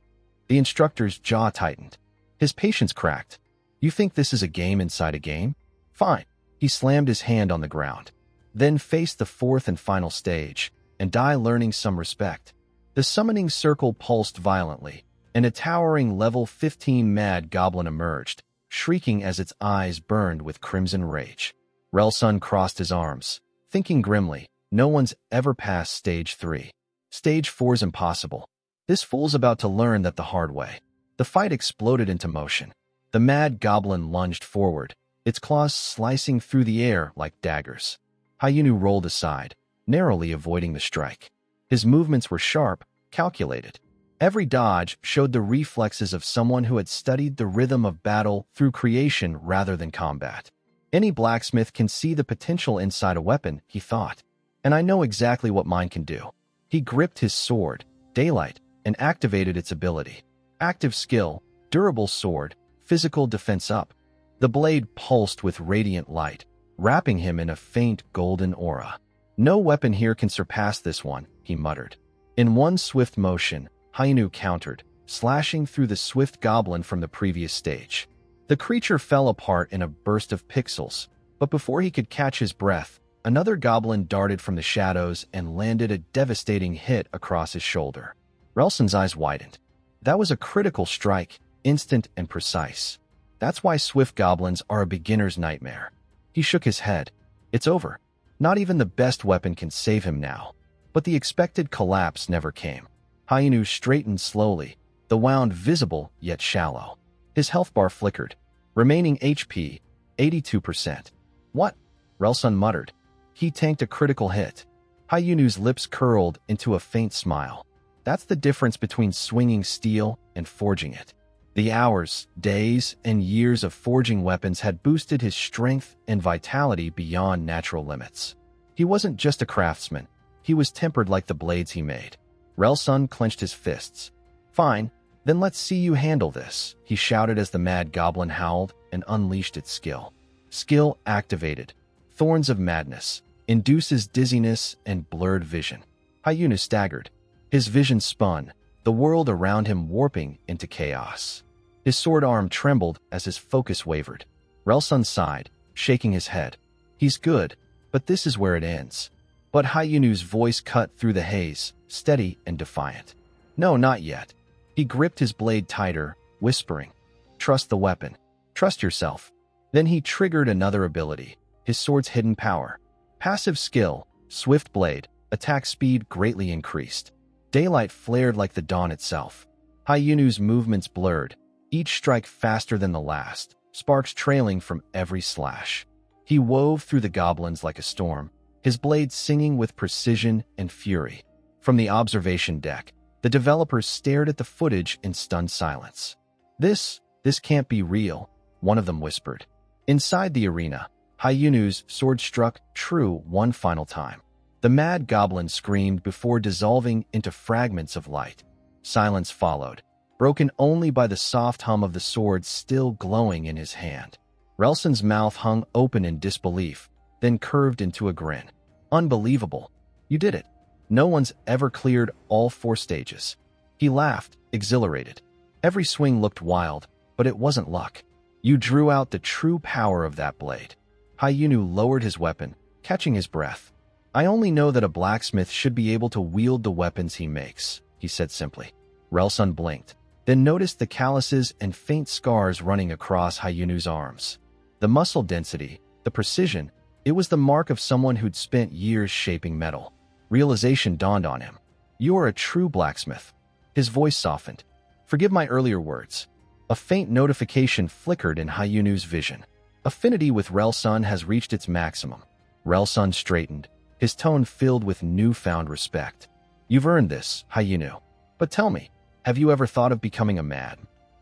The instructor's jaw tightened. His patience cracked. You think this is a game inside a game? Fine. He slammed his hand on the ground. Then faced the 4th and final stage, and die learning some respect. The summoning circle pulsed violently, and a towering level 15 mad goblin emerged, shrieking as its eyes burned with crimson rage. Relsun crossed his arms, thinking grimly, no one's ever passed stage 3. Stage 4's impossible. This fool's about to learn that the hard way. The fight exploded into motion. The mad goblin lunged forward, its claws slicing through the air like daggers. Hyun-soo rolled aside, narrowly avoiding the strike. His movements were sharp, calculated. Every dodge showed the reflexes of someone who had studied the rhythm of battle through creation rather than combat. Any blacksmith can see the potential inside a weapon, he thought. And I know exactly what mine can do. He gripped his sword, Daylight, and activated its ability. Active skill, durable sword, physical defense up. The blade pulsed with radiant light, wrapping him in a faint golden aura. No weapon here can surpass this one, he muttered. In one swift motion, Hyun-soo countered, slashing through the swift goblin from the previous stage. The creature fell apart in a burst of pixels, but before he could catch his breath, another goblin darted from the shadows and landed a devastating hit across his shoulder. Relsun's eyes widened. That was a critical strike, instant and precise. That's why swift goblins are a beginner's nightmare. He shook his head. It's over. Not even the best weapon can save him now. But the expected collapse never came. Hyun-soo straightened slowly, the wound visible yet shallow. His health bar flickered. Remaining HP, 82%. What? Relsun muttered. He tanked a critical hit. Hyun-soo's lips curled into a faint smile. That's the difference between swinging steel and forging it. The hours, days, and years of forging weapons had boosted his strength and vitality beyond natural limits. He wasn't just a craftsman. He was tempered like the blades he made. Relsun clenched his fists. Fine, then let's see you handle this, he shouted as the mad goblin howled and unleashed its skill. Skill activated. Thorns of Madness. Induces dizziness and blurred vision. Hyun-soo staggered. His vision spun, the world around him warping into chaos. His sword arm trembled as his focus wavered. Relsun sighed, shaking his head. He's good, but this is where it ends. But Hyun-soo's voice cut through the haze, steady and defiant. No, not yet. He gripped his blade tighter, whispering, "Trust the weapon. Trust yourself." Then he triggered another ability, his sword's hidden power. Passive skill, Swift Blade, attack speed greatly increased. Daylight flared like the dawn itself. Hyun-soo's movements blurred, each strike faster than the last, sparks trailing from every slash. He wove through the goblins like a storm, his blade singing with precision and fury. From the observation deck, the developers stared at the footage in stunned silence. This can't be real," one of them whispered. Inside the arena, Hyun-soo's sword struck true one final time. The mad goblin screamed before dissolving into fragments of light. Silence followed, broken only by the soft hum of the sword still glowing in his hand. Relsun's mouth hung open in disbelief, then curved into a grin. "Unbelievable. You did it. No one's ever cleared all 4 stages." He laughed, exhilarated. Every swing looked wild, but it wasn't luck. You drew out the true power of that blade. Hyun-soo lowered his weapon, catching his breath. "I only know that a blacksmith should be able to wield the weapons he makes," he said simply. Relsun blinked, then noticed the calluses and faint scars running across Hyun-soo's arms. The muscle density, the precision, it was the mark of someone who'd spent years shaping metal. Realization dawned on him. "You are a true blacksmith." His voice softened. "Forgive my earlier words." A faint notification flickered in Hyun-soo's vision. Affinity with Relsun has reached its maximum. Relsun straightened, his tone filled with newfound respect. "You've earned this, Hyun-soo. But tell me, have you ever thought of becoming a mad?"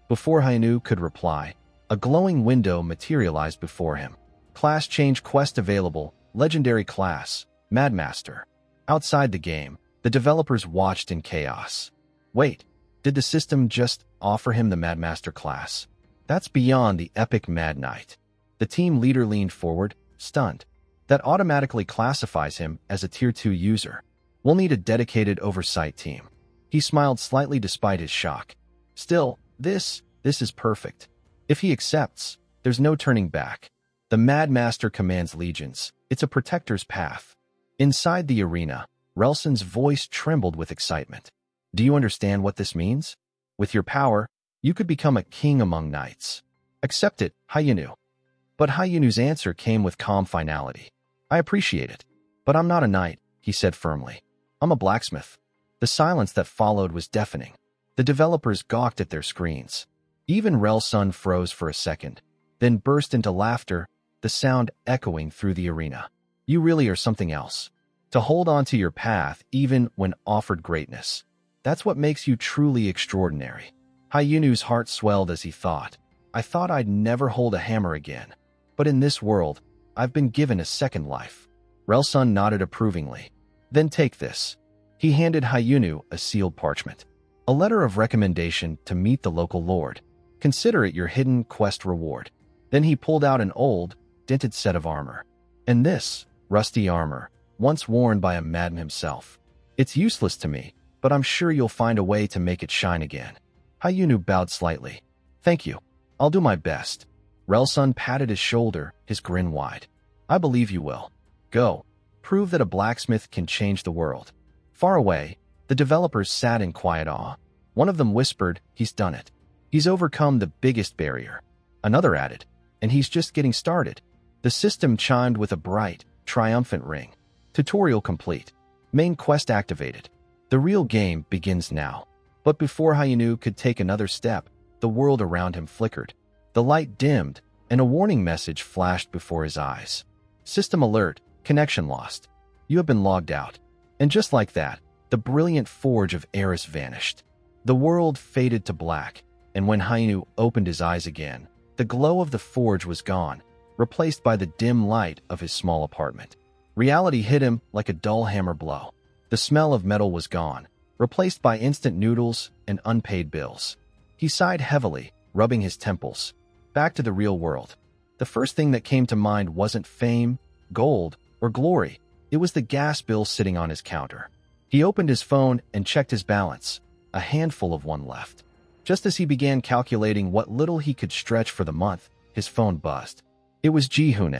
Before Hyun-soo could reply, a glowing window materialized before him. Class change quest available, legendary class, Madmaster. Outside the game, the developers watched in chaos. Wait, did the system just offer him the Madmaster class? That's beyond the epic Mad Knight. The team leader leaned forward, stunned. That automatically classifies him as a Tier 2 user. We'll need a dedicated oversight team. He smiled slightly despite his shock. Still, this is perfect. If he accepts, there's no turning back. The Mad Master commands legions. It's a protector's path. Inside the arena, Relsun's voice trembled with excitement. "Do you understand what this means? With your power, you could become a king among knights. Accept it, Hyun-soo." But Hyun-soo's answer came with calm finality. "I appreciate it, but I'm not a knight," he said firmly. "I'm a blacksmith." The silence that followed was deafening. The developers gawked at their screens. Even Relsun froze for a second, then burst into laughter, the sound echoing through the arena. "You really are something else. To hold on to your path even when offered greatness. That's what makes you truly extraordinary." Hyun-soo's heart swelled as he thought, "I thought I'd never hold a hammer again. But in this world, I've been given a second life." Relsun nodded approvingly. "Then take this." He handed Hyun-soo a sealed parchment. "A letter of recommendation to meet the local lord. Consider it your hidden quest reward." Then he pulled out an old, dented set of armor. "And this, rusty armor, once worn by a madman himself. It's useless to me, but I'm sure you'll find a way to make it shine again." Hyun-soo bowed slightly. "Thank you. I'll do my best." Relsun patted his shoulder, his grin wide. "I believe you will. Go. Prove that a blacksmith can change the world." Far away, the developers sat in quiet awe. One of them whispered, "He's done it. He's overcome the biggest barrier." Another added, "And he's just getting started." The system chimed with a bright, triumphant ring. Tutorial complete. Main quest activated. The real game begins now. But before Hyun-soo could take another step, the world around him flickered. The light dimmed, and a warning message flashed before his eyes. "System alert, connection lost. You have been logged out." And just like that, the brilliant forge of Eris vanished. The world faded to black, and when Hyun-soo opened his eyes again, the glow of the forge was gone, replaced by the dim light of his small apartment. Reality hit him like a dull hammer blow. The smell of metal was gone. replaced by instant noodles and unpaid bills. He sighed heavily, rubbing his temples. Back to the real world. The first thing that came to mind wasn't fame, gold, or glory. It was the gas bill sitting on his counter. He opened his phone and checked his balance, a handful of one left. Just as he began calculating what little he could stretch for the month, his phone buzzed. It was Ji-hoon.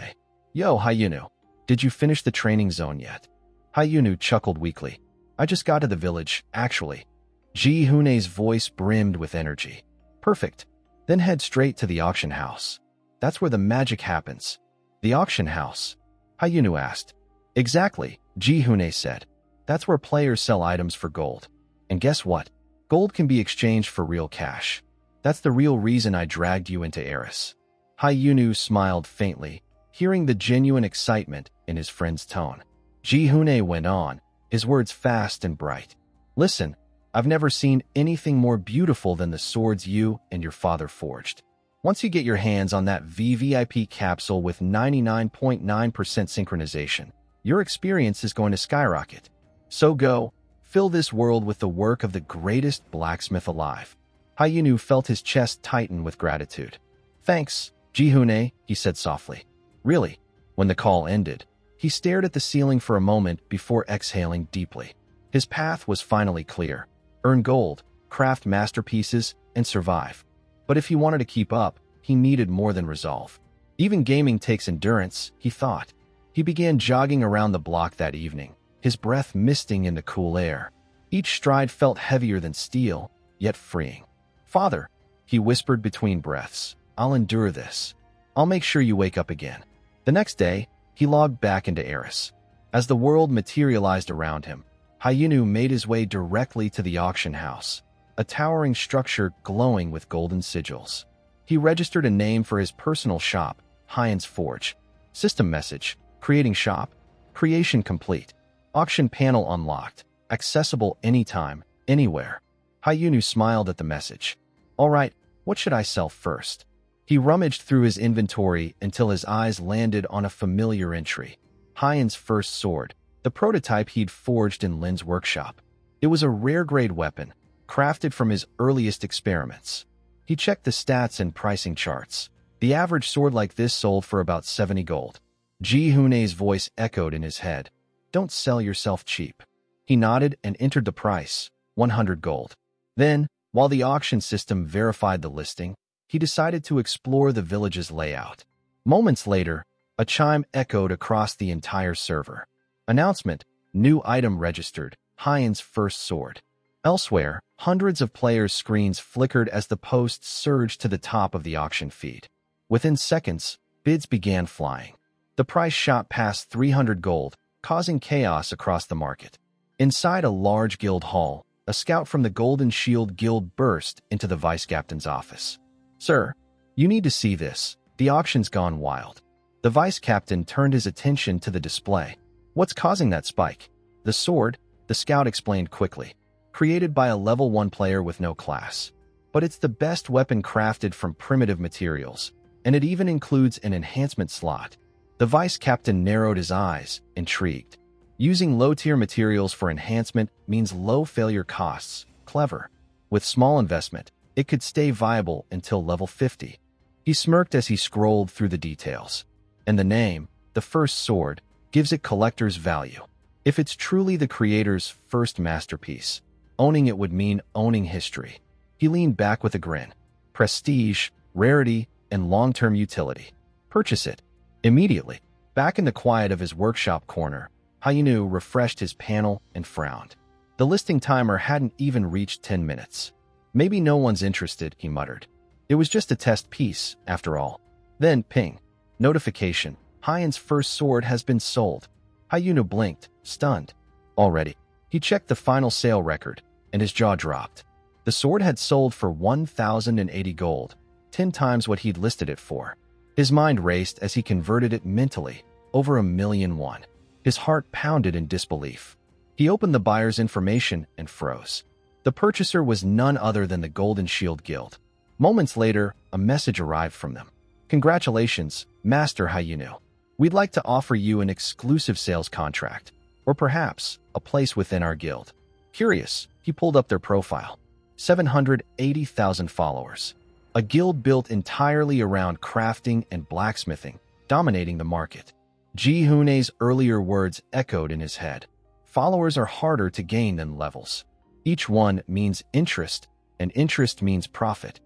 Yo, Hyun-soo. Did you finish the training zone yet? Hyun-soo chuckled weakly. I just got to the village, actually. Ji-hoon's voice brimmed with energy. Perfect. Then head straight to the auction house. That's where the magic happens. The auction house? Hyun-soo asked. Exactly, Ji-hoon said. That's where players sell items for gold. And guess what? Gold can be exchanged for real cash. That's the real reason I dragged you into Eris. Hyun-soo smiled faintly, hearing the genuine excitement in his friend's tone. Ji-hoon went on, his words fast and bright. Listen, I've never seen anything more beautiful than the swords you and your father forged. Once you get your hands on that VVIP capsule with 99.9% synchronization, your experience is going to skyrocket. So go, fill this world with the work of the greatest blacksmith alive. Hyun-soo felt his chest tighten with gratitude. Thanks, Ji-hoon, he said softly. Really? When the call ended, he stared at the ceiling for a moment before exhaling deeply. His path was finally clear. Earn gold, craft masterpieces, and survive. But if he wanted to keep up, he needed more than resolve. Even gaming takes endurance, he thought. He began jogging around the block that evening, his breath misting in the cool air. Each stride felt heavier than steel, yet freeing. Father, he whispered between breaths, I'll endure this. I'll make sure you wake up again. The next day, he logged back into Eris. As the world materialized around him, Hyun-soo made his way directly to the auction house, a towering structure glowing with golden sigils. He registered a name for his personal shop, Hyun's Forge. System message, creating shop, creation complete. Auction panel unlocked, accessible anytime, anywhere. Hyun-soo smiled at the message. All right, what should I sell first? He rummaged through his inventory until his eyes landed on a familiar entry. Hyun's first sword, the prototype he'd forged in Lin's workshop. It was a rare-grade weapon, crafted from his earliest experiments. He checked the stats and pricing charts. The average sword like this sold for about 70 gold. Ji-hoon's voice echoed in his head. Don't sell yourself cheap. He nodded and entered the price, 100 gold. Then, while the auction system verified the listing, he decided to explore the village's layout. Moments later, a chime echoed across the entire server. Announcement, new item registered, Hyun's first sword. Elsewhere, hundreds of players' screens flickered as the posts surged to the top of the auction feed. Within seconds, bids began flying. The price shot past 300 gold, causing chaos across the market. Inside a large guild hall, a scout from the Golden Shield Guild burst into the vice-captain's office. Sir, you need to see this. The auction's gone wild. The vice-captain turned his attention to the display. What's causing that spike? The sword, the scout explained quickly. Created by a level 1 player with no class. But it's the best weapon crafted from primitive materials, and it even includes an enhancement slot. The vice-captain narrowed his eyes, intrigued. Using low-tier materials for enhancement means low failure costs. Clever. With small investment, it could stay viable until level 50. He smirked as he scrolled through the details. And the name, the first sword, gives it collector's value. If it's truly the creator's first masterpiece, owning it would mean owning history. He leaned back with a grin. Prestige, rarity, and long-term utility. Purchase it. Immediately. Back in the quiet of his workshop corner, Hyun-soo refreshed his panel and frowned. The listing timer hadn't even reached 10 minutes. Maybe no one's interested, he muttered. It was just a test piece, after all. Then, ping. Notification. Hyun's first sword has been sold. Hyun-soo blinked, stunned. Already. He checked the final sale record, and his jaw dropped. The sword had sold for 1,080 gold, 10 times what he'd listed it for. His mind raced as he converted it mentally, over 1,000,001. His heart pounded in disbelief. He opened the buyer's information and froze. The purchaser was none other than the Golden Shield Guild. Moments later, a message arrived from them. Congratulations, Master Hyun-soo. We'd like to offer you an exclusive sales contract, or perhaps a place within our guild. Curious, he pulled up their profile. 780,000 followers. A guild built entirely around crafting and blacksmithing, dominating the market. Ji-hoon's earlier words echoed in his head. Followers are harder to gain than levels. Each one means interest, and interest means profit.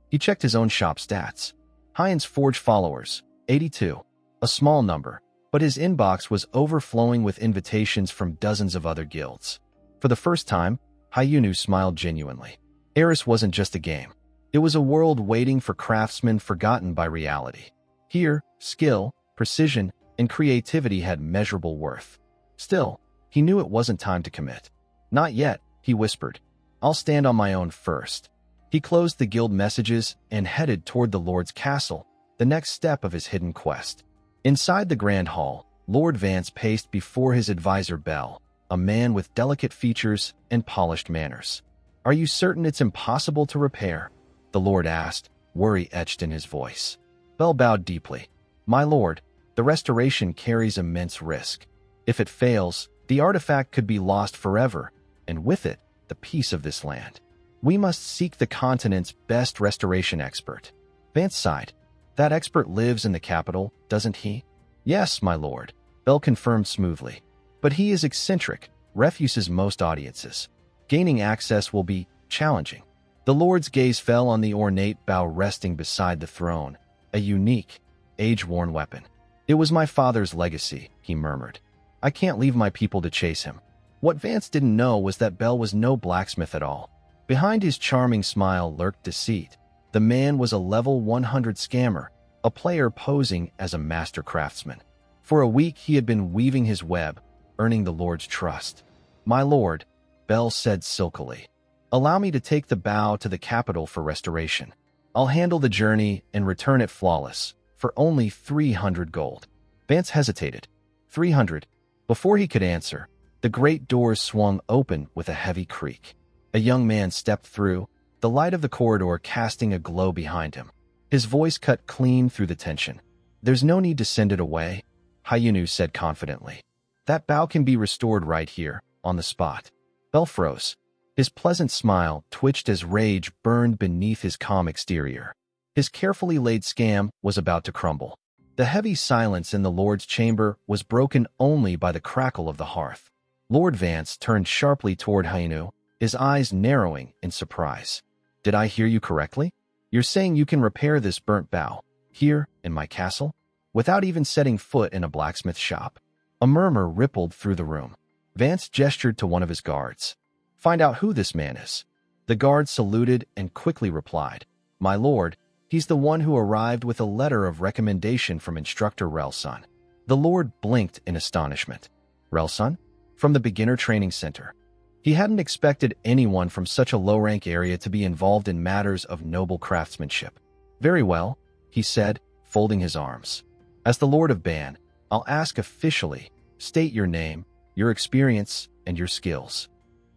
He checked his own shop stats. Hyun's forge followers, 82. A small number, but his inbox was overflowing with invitations from dozens of other guilds. For the first time, Hyun-soo smiled genuinely. Eris wasn't just a game. It was a world waiting for craftsmen forgotten by reality. Here, skill, precision, and creativity had measurable worth. Still, he knew it wasn't time to commit. Not yet, he whispered. I'll stand on my own first. He closed the guild messages and headed toward the Lord's castle, the next step of his hidden quest. Inside the grand hall, Lord Vance paced before his advisor Bell, a man with delicate features and polished manners. Are you certain it's impossible to repair? The Lord asked, worry etched in his voice. Bell bowed deeply. My lord, the restoration carries immense risk. If it fails, the artifact could be lost forever, and with it, the peace of this land. We must seek the continent's best restoration expert. Vance sighed. That expert lives in the capital, doesn't he? Yes, my lord, Bell confirmed smoothly. But he is eccentric, refuses most audiences. Gaining access will be challenging. The Lord's gaze fell on the ornate bow resting beside the throne, a unique, age-worn weapon. It was my father's legacy, he murmured. I can't leave my people to chase him. What Vance didn't know was that Bell was no blacksmith at all. Behind his charming smile lurked deceit. The man was a level 100 scammer, a player posing as a master craftsman. For a week he had been weaving his web, earning the Lord's trust. My lord, Bell said silkily. Allow me to take the bow to the capital for restoration. I'll handle the journey and return it flawless, for only 300 gold. Vance hesitated. 300. Before he could answer, the great doors swung open with a heavy creak. A young man stepped through, the light of the corridor casting a glow behind him. His voice cut clean through the tension. There's no need to send it away, Hyun-soo said confidently. That bow can be restored right here, on the spot. Bell froze. His pleasant smile twitched as rage burned beneath his calm exterior. His carefully laid scam was about to crumble. The heavy silence in the Lord's chamber was broken only by the crackle of the hearth. Lord Vance turned sharply toward Hyun-soo, his eyes narrowing in surprise. Did I hear you correctly? You're saying you can repair this burnt bow, here, in my castle? Without even setting foot in a blacksmith shop? A murmur rippled through the room. Vance gestured to one of his guards. Find out who this man is. The guard saluted and quickly replied. My lord, he's the one who arrived with a letter of recommendation from instructor Relsun. The lord blinked in astonishment. Relsun? From the beginner training center. He hadn't expected anyone from such a low-rank area to be involved in matters of noble craftsmanship. Very well, he said, folding his arms. As the Lord of Ban, I'll ask officially, state your name, your experience, and your skills.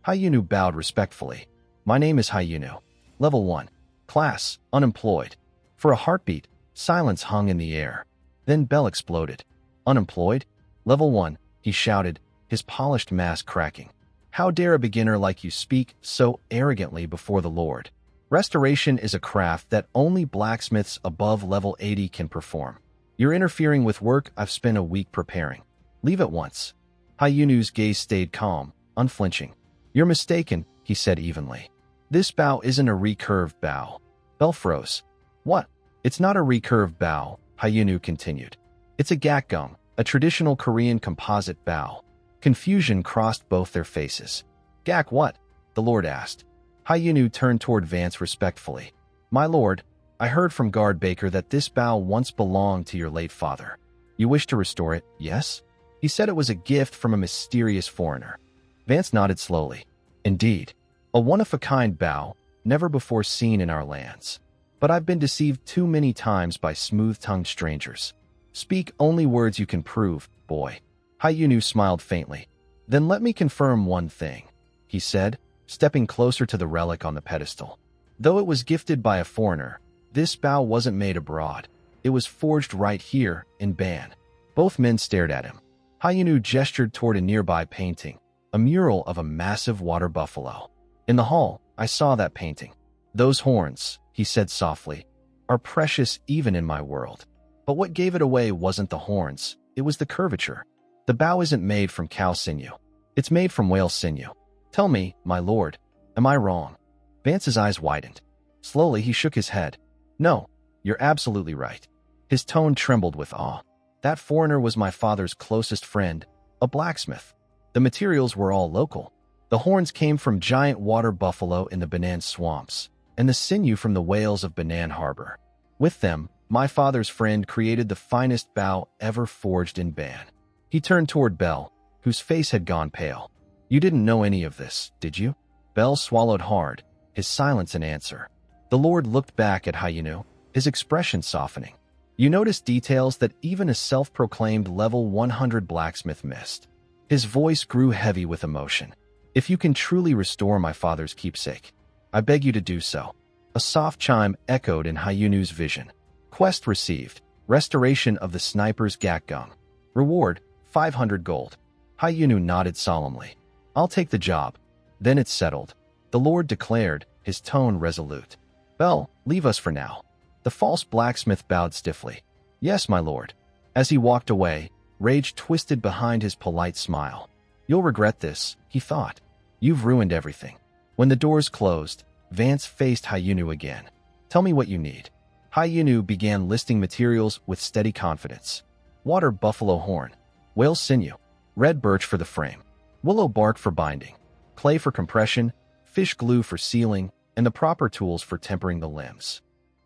Hyun-soo bowed respectfully. My name is Hyun-soo. Level 1. Class, unemployed. For a heartbeat, silence hung in the air. Then Bell exploded. Unemployed? Level 1, he shouted, his polished mask cracking. How dare a beginner like you speak so arrogantly before the Lord? Restoration is a craft that only blacksmiths above level 80 can perform. You're interfering with work I've spent a week preparing. Leave at once. Hyun-soo's gaze stayed calm, unflinching. You're mistaken, he said evenly. This bow isn't a recurved bow. Bell froze. What? It's not a recurved bow, Hyun-soo continued. It's a gakgung, a traditional Korean composite bow. Confusion crossed both their faces. Gak what? The Lord asked. Hyun-soo turned toward Vance respectfully. My lord, I heard from Guard Baker that this bow once belonged to your late father. You wish to restore it, yes? He said it was a gift from a mysterious foreigner. Vance nodded slowly. Indeed. A one-of-a-kind bow, never before seen in our lands. But I've been deceived too many times by smooth-tongued strangers. Speak only words you can prove, boy. Hyun-soo smiled faintly. Then let me confirm one thing, he said, stepping closer to the relic on the pedestal. Though it was gifted by a foreigner, this bow wasn't made abroad. It was forged right here, in Ban. Both men stared at him. Hyun-soo gestured toward a nearby painting, a a mural of a massive water buffalo. In the hall, I saw that painting. Those horns, he said softly, are precious even in my world. But what gave it away wasn't the horns, it was the curvature. The bow isn't made from cow sinew. It's made from whale sinew. Tell me, my lord, am I wrong? Vance's eyes widened. Slowly, he shook his head. No, you're absolutely right. His tone trembled with awe. That foreigner was my father's closest friend, a blacksmith. The materials were all local. The horns came from giant water buffalo in the Banan swamps, and the sinew from the whales of Banan Harbor. With them, my father's friend created the finest bow ever forged in Ban. He turned toward Belle, whose face had gone pale. You didn't know any of this, did you? Belle swallowed hard, his silence an answer. The Lord looked back at Hyun-soo, his expression softening. You noticed details that even a self-proclaimed level 100 blacksmith missed. His voice grew heavy with emotion. If you can truly restore my father's keepsake, I beg you to do so. A soft chime echoed in Hyun-soo's vision. Quest received. Restoration of the sniper's gakgung. Reward, 500 gold. Hyun-soo nodded solemnly. I'll take the job. Then it's settled. The Lord declared, his tone resolute. Belle, leave us for now. The false blacksmith bowed stiffly. Yes, my lord. As he walked away, rage twisted behind his polite smile. You'll regret this, he thought. You've ruined everything. When the doors closed, Vance faced Hyun-soo again. Tell me what you need. Hyun-soo began listing materials with steady confidence. Water buffalo horn, whale sinew, red birch for the frame, willow bark for binding, clay for compression, fish glue for sealing, and the proper tools for tempering the limbs.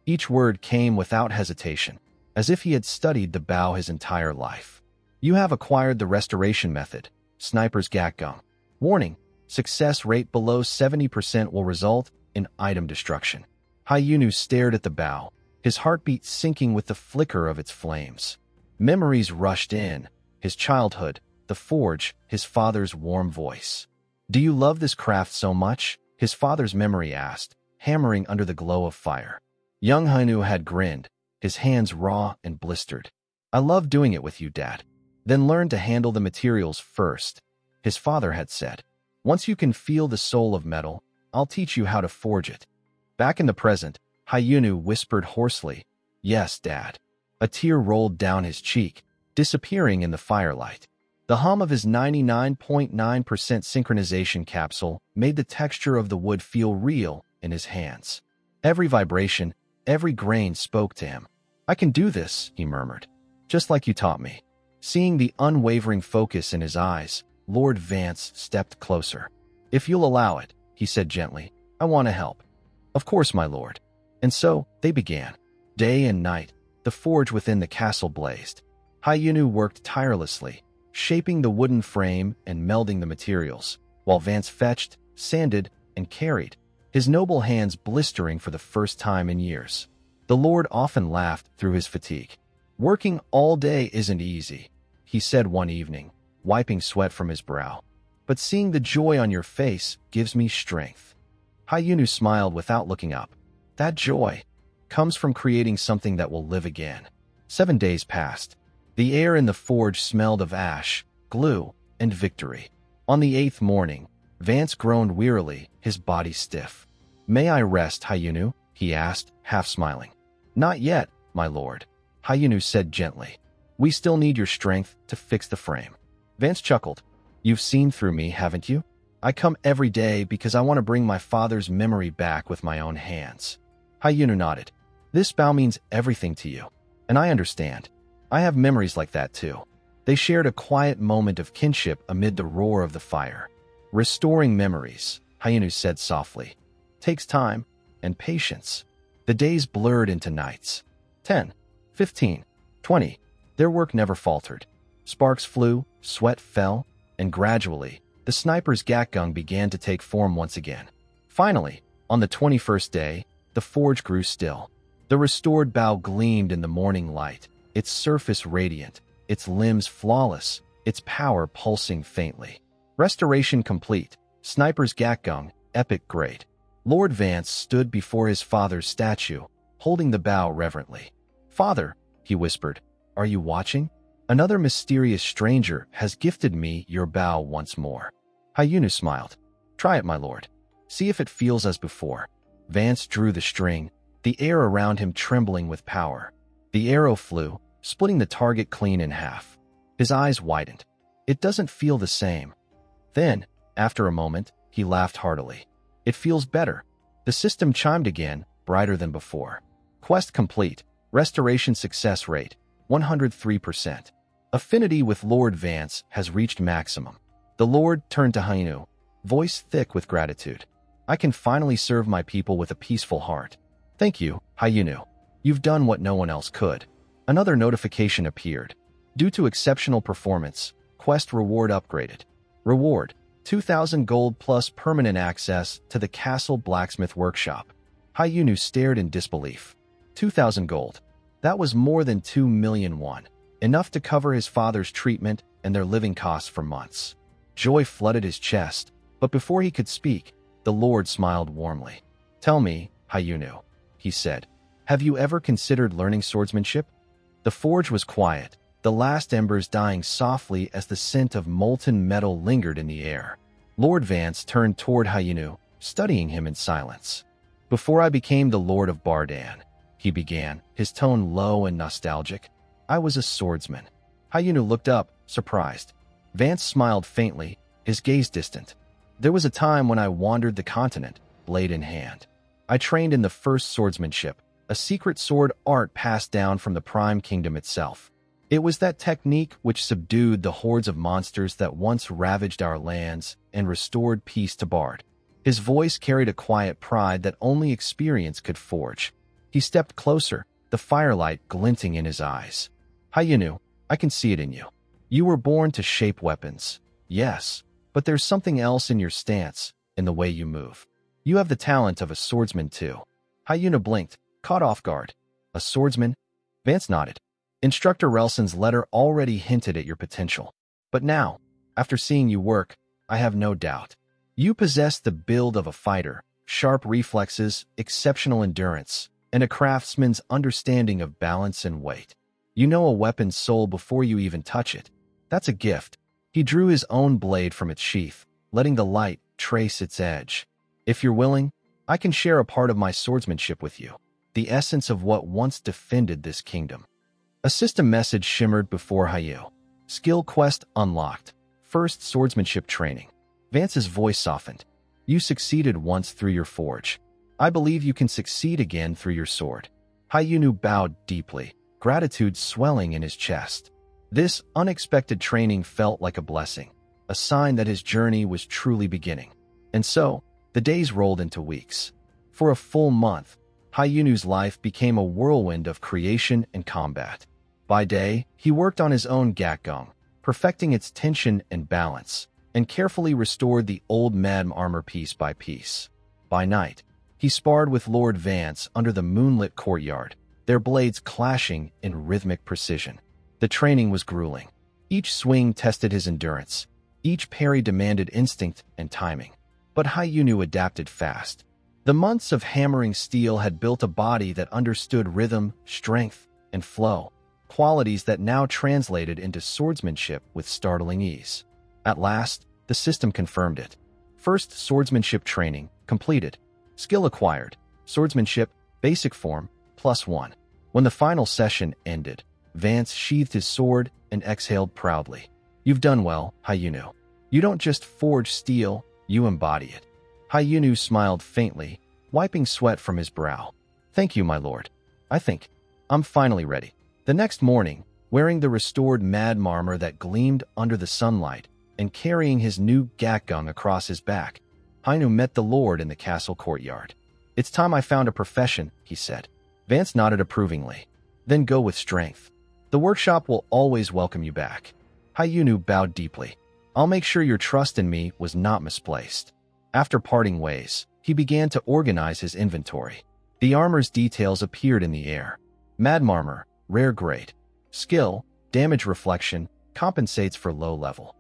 Each word came without hesitation, as if he had studied the bow his entire life. You have acquired the restoration method, sniper's gakgung. Warning, success rate below 70% will result in item destruction. Hyun-soo stared at the bow, his heartbeat sinking with the flicker of its flames. Memories rushed in, his childhood, the forge, his father's warm voice. Do you love this craft so much? His father's memory asked, hammering under the glow of fire. Young Hyun-soo had grinned, his hands raw and blistered. I love doing it with you, Dad. Then learn to handle the materials first, his father had said. Once you can feel the soul of metal, I'll teach you how to forge it. Back in the present, Hyun-soo whispered hoarsely, Yes, Dad. A tear rolled down his cheek, disappearing in the firelight. The hum of his 99.9% synchronization capsule made the texture of the wood feel real in his hands. Every vibration, every grain spoke to him. I can do this, he murmured. Just like you taught me. Seeing the unwavering focus in his eyes, Lord Vance stepped closer. If you'll allow it, he said gently, I want to help. Of course, my lord. And so, they began. Day and night, the forge within the castle blazed. Hyun-soo worked tirelessly, shaping the wooden frame and melding the materials, while Vance fetched, sanded, and carried, his noble hands blistering for the first time in years. The lord often laughed through his fatigue. Working all day isn't easy, he said one evening, wiping sweat from his brow. But seeing the joy on your face gives me strength. Hyun-soo smiled without looking up. That joy comes from creating something that will live again. 7 days passed. The air in the forge smelled of ash, glue, and victory. On the 8th morning, Vance groaned wearily, his body stiff. May I rest, Hyun-soo? He asked, half smiling. Not yet, my lord, Hyun-soo said gently. We still need your strength to fix the frame. Vance chuckled. You've seen through me, haven't you? I come every day because I want to bring my father's memory back with my own hands. Hyun-soo nodded. This bow means everything to you, and I understand. I have memories like that too. They shared a quiet moment of kinship amid the roar of the fire. Restoring memories, Hyun-soo said softly, takes time and patience. The days blurred into nights. 10, 15, 20. Their work never faltered. Sparks flew, sweat fell, and gradually, the sniper's gakgung began to take form once again. Finally, on the 21st day, the forge grew still. The restored bow gleamed in the morning light, its surface radiant, its limbs flawless, its power pulsing faintly. Restoration complete. Sniper's gakgung, epic grade. Lord Vance stood before his father's statue, holding the bow reverently. Father, he whispered, are you watching? Another mysterious stranger has gifted me your bow once more. Hyun-soo smiled. Try it, my lord. See if it feels as before. Vance drew the string, the air around him trembling with power. The arrow flew, splitting the target clean in half. His eyes widened. It doesn't feel the same. Then, after a moment, he laughed heartily. It feels better. The system chimed again, brighter than before. Quest complete. Restoration success rate, 103%. Affinity with Lord Vance has reached maximum. The Lord turned to Hyun-soo, voice thick with gratitude. I can finally serve my people with a peaceful heart. Thank you, Hyun-soo. You've done what no one else could. Another notification appeared. Due to exceptional performance, quest reward upgraded. Reward, 2,000 gold plus permanent access to the Castle Blacksmith Workshop. Hyun-soo stared in disbelief. 2,000 gold. That was more than 2 million won. Enough to cover his father's treatment and their living costs for months. Joy flooded his chest, but before he could speak, the Lord smiled warmly. Tell me, Hyun-soo, he said, have you ever considered learning swordsmanship? The forge was quiet, the last embers dying softly as the scent of molten metal lingered in the air. Lord Vance turned toward Hyun-soo, studying him in silence. Before I became the Lord of Bardan, he began, his tone low and nostalgic, I was a swordsman. Hyun-soo looked up, surprised. Vance smiled faintly, his gaze distant. There was a time when I wandered the continent, blade in hand. I trained in the first swordsmanship, a secret sword art passed down from the Prime Kingdom itself. It was that technique which subdued the hordes of monsters that once ravaged our lands and restored peace to Bard. His voice carried a quiet pride that only experience could forge. He stepped closer, the firelight glinting in his eyes. Hyun-soo, I can see it in you. You were born to shape weapons. Yes, but there's something else in your stance, in the way you move. You have the talent of a swordsman too. Hyun-soo blinked, caught off guard. A swordsman? Vance nodded. Instructor Relson's letter already hinted at your potential. But now, after seeing you work, I have no doubt. You possess the build of a fighter, sharp reflexes, exceptional endurance, and a craftsman's understanding of balance and weight. You know a weapon's soul before you even touch it. That's a gift. He drew his own blade from its sheath, letting the light trace its edge. If you're willing, I can share a part of my swordsmanship with you, the essence of what once defended this kingdom. A system message shimmered before Hyun. Skill quest unlocked. First swordsmanship training. Vance's voice softened. You succeeded once through your forge. I believe you can succeed again through your sword. Hyun-soo bowed deeply, gratitude swelling in his chest. This unexpected training felt like a blessing, a sign that his journey was truly beginning. And so, the days rolled into weeks. For a full month, Hyun-soo's life became a whirlwind of creation and combat. By day, he worked on his own gakgung, perfecting its tension and balance, and carefully restored the old Madm armor piece by piece. By night, he sparred with Lord Vance under the moonlit courtyard, their blades clashing in rhythmic precision. The training was grueling. Each swing tested his endurance. Each parry demanded instinct and timing. But Hyun-soo adapted fast. The months of hammering steel had built a body that understood rhythm, strength, and flow, qualities that now translated into swordsmanship with startling ease. At last, the system confirmed it. First swordsmanship training completed. Skill acquired. Swordsmanship, basic form, +1. When the final session ended, Vance sheathed his sword and exhaled proudly. You've done well, Hyun-soo. You don't just forge steel, you embody it. Hyun-soo smiled faintly, wiping sweat from his brow. Thank you, my lord. I think I'm finally ready. The next morning, wearing the restored Madm armor that gleamed under the sunlight and carrying his new gakgung across his back, Hyun-soo met the lord in the castle courtyard. It's time I found a profession, he said. Vance nodded approvingly. Then go with strength. The workshop will always welcome you back. Hyun-soo bowed deeply. I'll make sure your trust in me was not misplaced. After parting ways, he began to organize his inventory. The armor's details appeared in the air. Madm armor, rare grade. Skill, damage reflection, compensates for low level.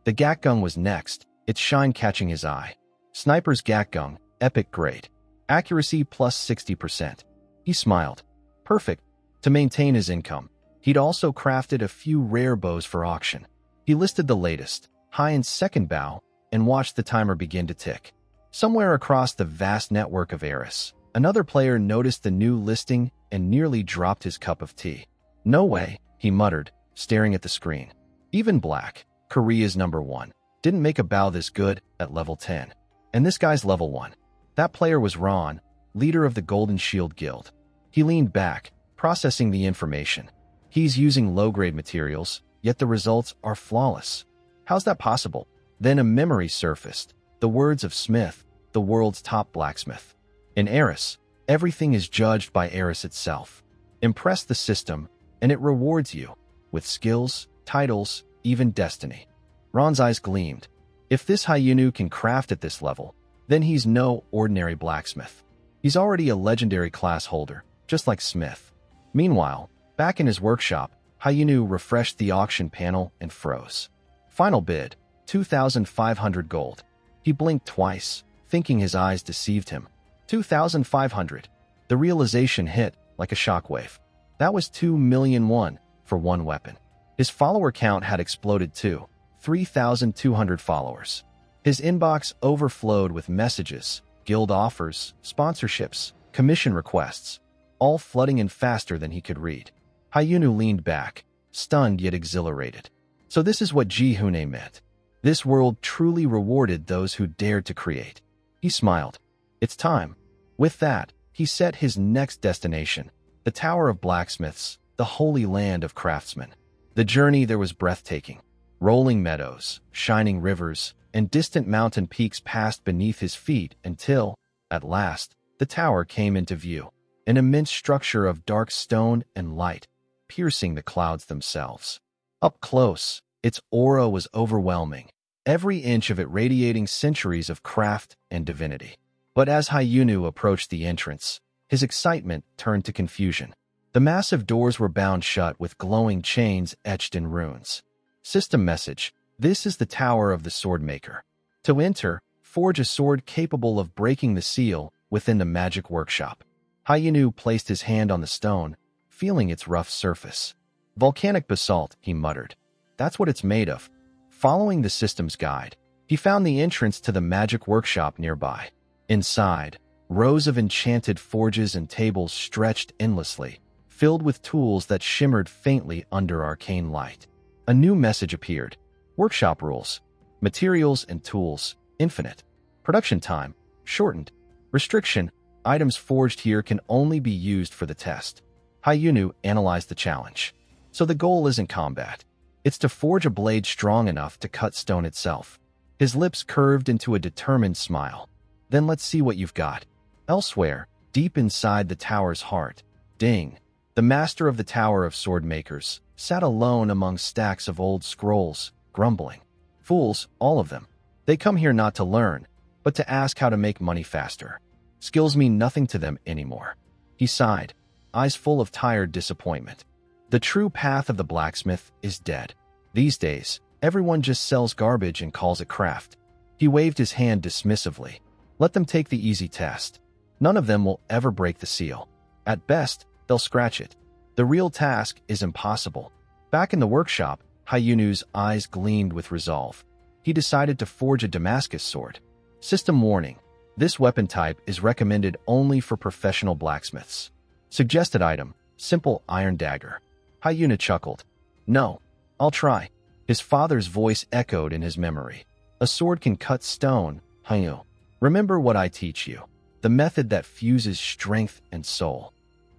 The gakgung was next, its shine catching his eye. Sniper's gakgung, epic grade. Accuracy +60%. He smiled. Perfect. To maintain his income, he'd also crafted a few rare bows for auction. He listed the latest, Hyun's second bow, and watched the timer begin to tick. Somewhere across the vast network of Eris, another player noticed the new listing and nearly dropped his cup of tea. "No way," he muttered, staring at the screen. Even Black, Korea's #1, didn't make a bow this good at level 10. And this guy's level 1. That player was Ron, leader of the Golden Shield Guild. He leaned back, processing the information. He's using low-grade materials, yet the results are flawless. How's that possible? Then a memory surfaced, the words of Smith, the world's top blacksmith. In Eris, everything is judged by Eris itself. Impress the system, and it rewards you with skills, titles, even destiny. Ron's eyes gleamed. If this Hyun-soo can craft at this level, then he's no ordinary blacksmith. He's already a legendary class holder, just like Smith. Meanwhile, back in his workshop, Hyun-soo refreshed the auction panel and froze. Final bid, 2,500 gold. He blinked twice, thinking his eyes deceived him. 2,500. The realization hit like a shockwave. That was 2,000,001 for one weapon. His follower count had exploded too, 3,200 followers. His inbox overflowed with messages, guild offers, sponsorships, commission requests, all flooding in faster than he could read. Hyun-soo leaned back, stunned yet exhilarated. So this is what Ji-hoon meant. This world truly rewarded those who dared to create. He smiled. It's time. With that, he set his next destination, the Tower of Blacksmiths, the holy land of craftsmen. The journey there was breathtaking. Rolling meadows, shining rivers, and distant mountain peaks passed beneath his feet until, at last, the tower came into view. An immense structure of dark stone and light, piercing the clouds themselves. Up close, its aura was overwhelming, every inch of it radiating centuries of craft and divinity. But as Hyun-soo approached the entrance, his excitement turned to confusion. The massive doors were bound shut with glowing chains etched in runes. System message: this is the Tower of the Swordmaker. To enter, forge a sword capable of breaking the seal within the magic workshop. Hyun-soo placed his hand on the stone, feeling its rough surface. Volcanic basalt, he muttered. That's what it's made of. Following the system's guide, he found the entrance to the magic workshop nearby. Inside, rows of enchanted forges and tables stretched endlessly, filled with tools that shimmered faintly under arcane light. A new message appeared. Workshop rules. Materials and tools, infinite. Production time, shortened. Restriction, items forged here can only be used for the test. Hyun-soo analyzed the challenge. So the goal isn't combat. It's to forge a blade strong enough to cut stone itself. His lips curved into a determined smile. Then let's see what you've got. Elsewhere, deep inside the tower's heart, Ding, the master of the Tower of Swordmakers, sat alone among stacks of old scrolls, grumbling. Fools, all of them. They come here not to learn, but to ask how to make money faster. Skills mean nothing to them anymore. He sighed, eyes full of tired disappointment. The true path of the blacksmith is dead. These days, everyone just sells garbage and calls it craft. He waved his hand dismissively. Let them take the easy test. None of them will ever break the seal. At best, they'll scratch it. The real task is impossible. Back in the workshop, Hyun-soo's eyes gleamed with resolve. He decided to forge a Damascus sword. System warning: this weapon type is recommended only for professional blacksmiths. Suggested item: simple iron dagger. Hyun-soo chuckled. No, I'll try. His father's voice echoed in his memory. A sword can cut stone, Hyun-soo. Remember what I teach you. The method that fuses strength and soul.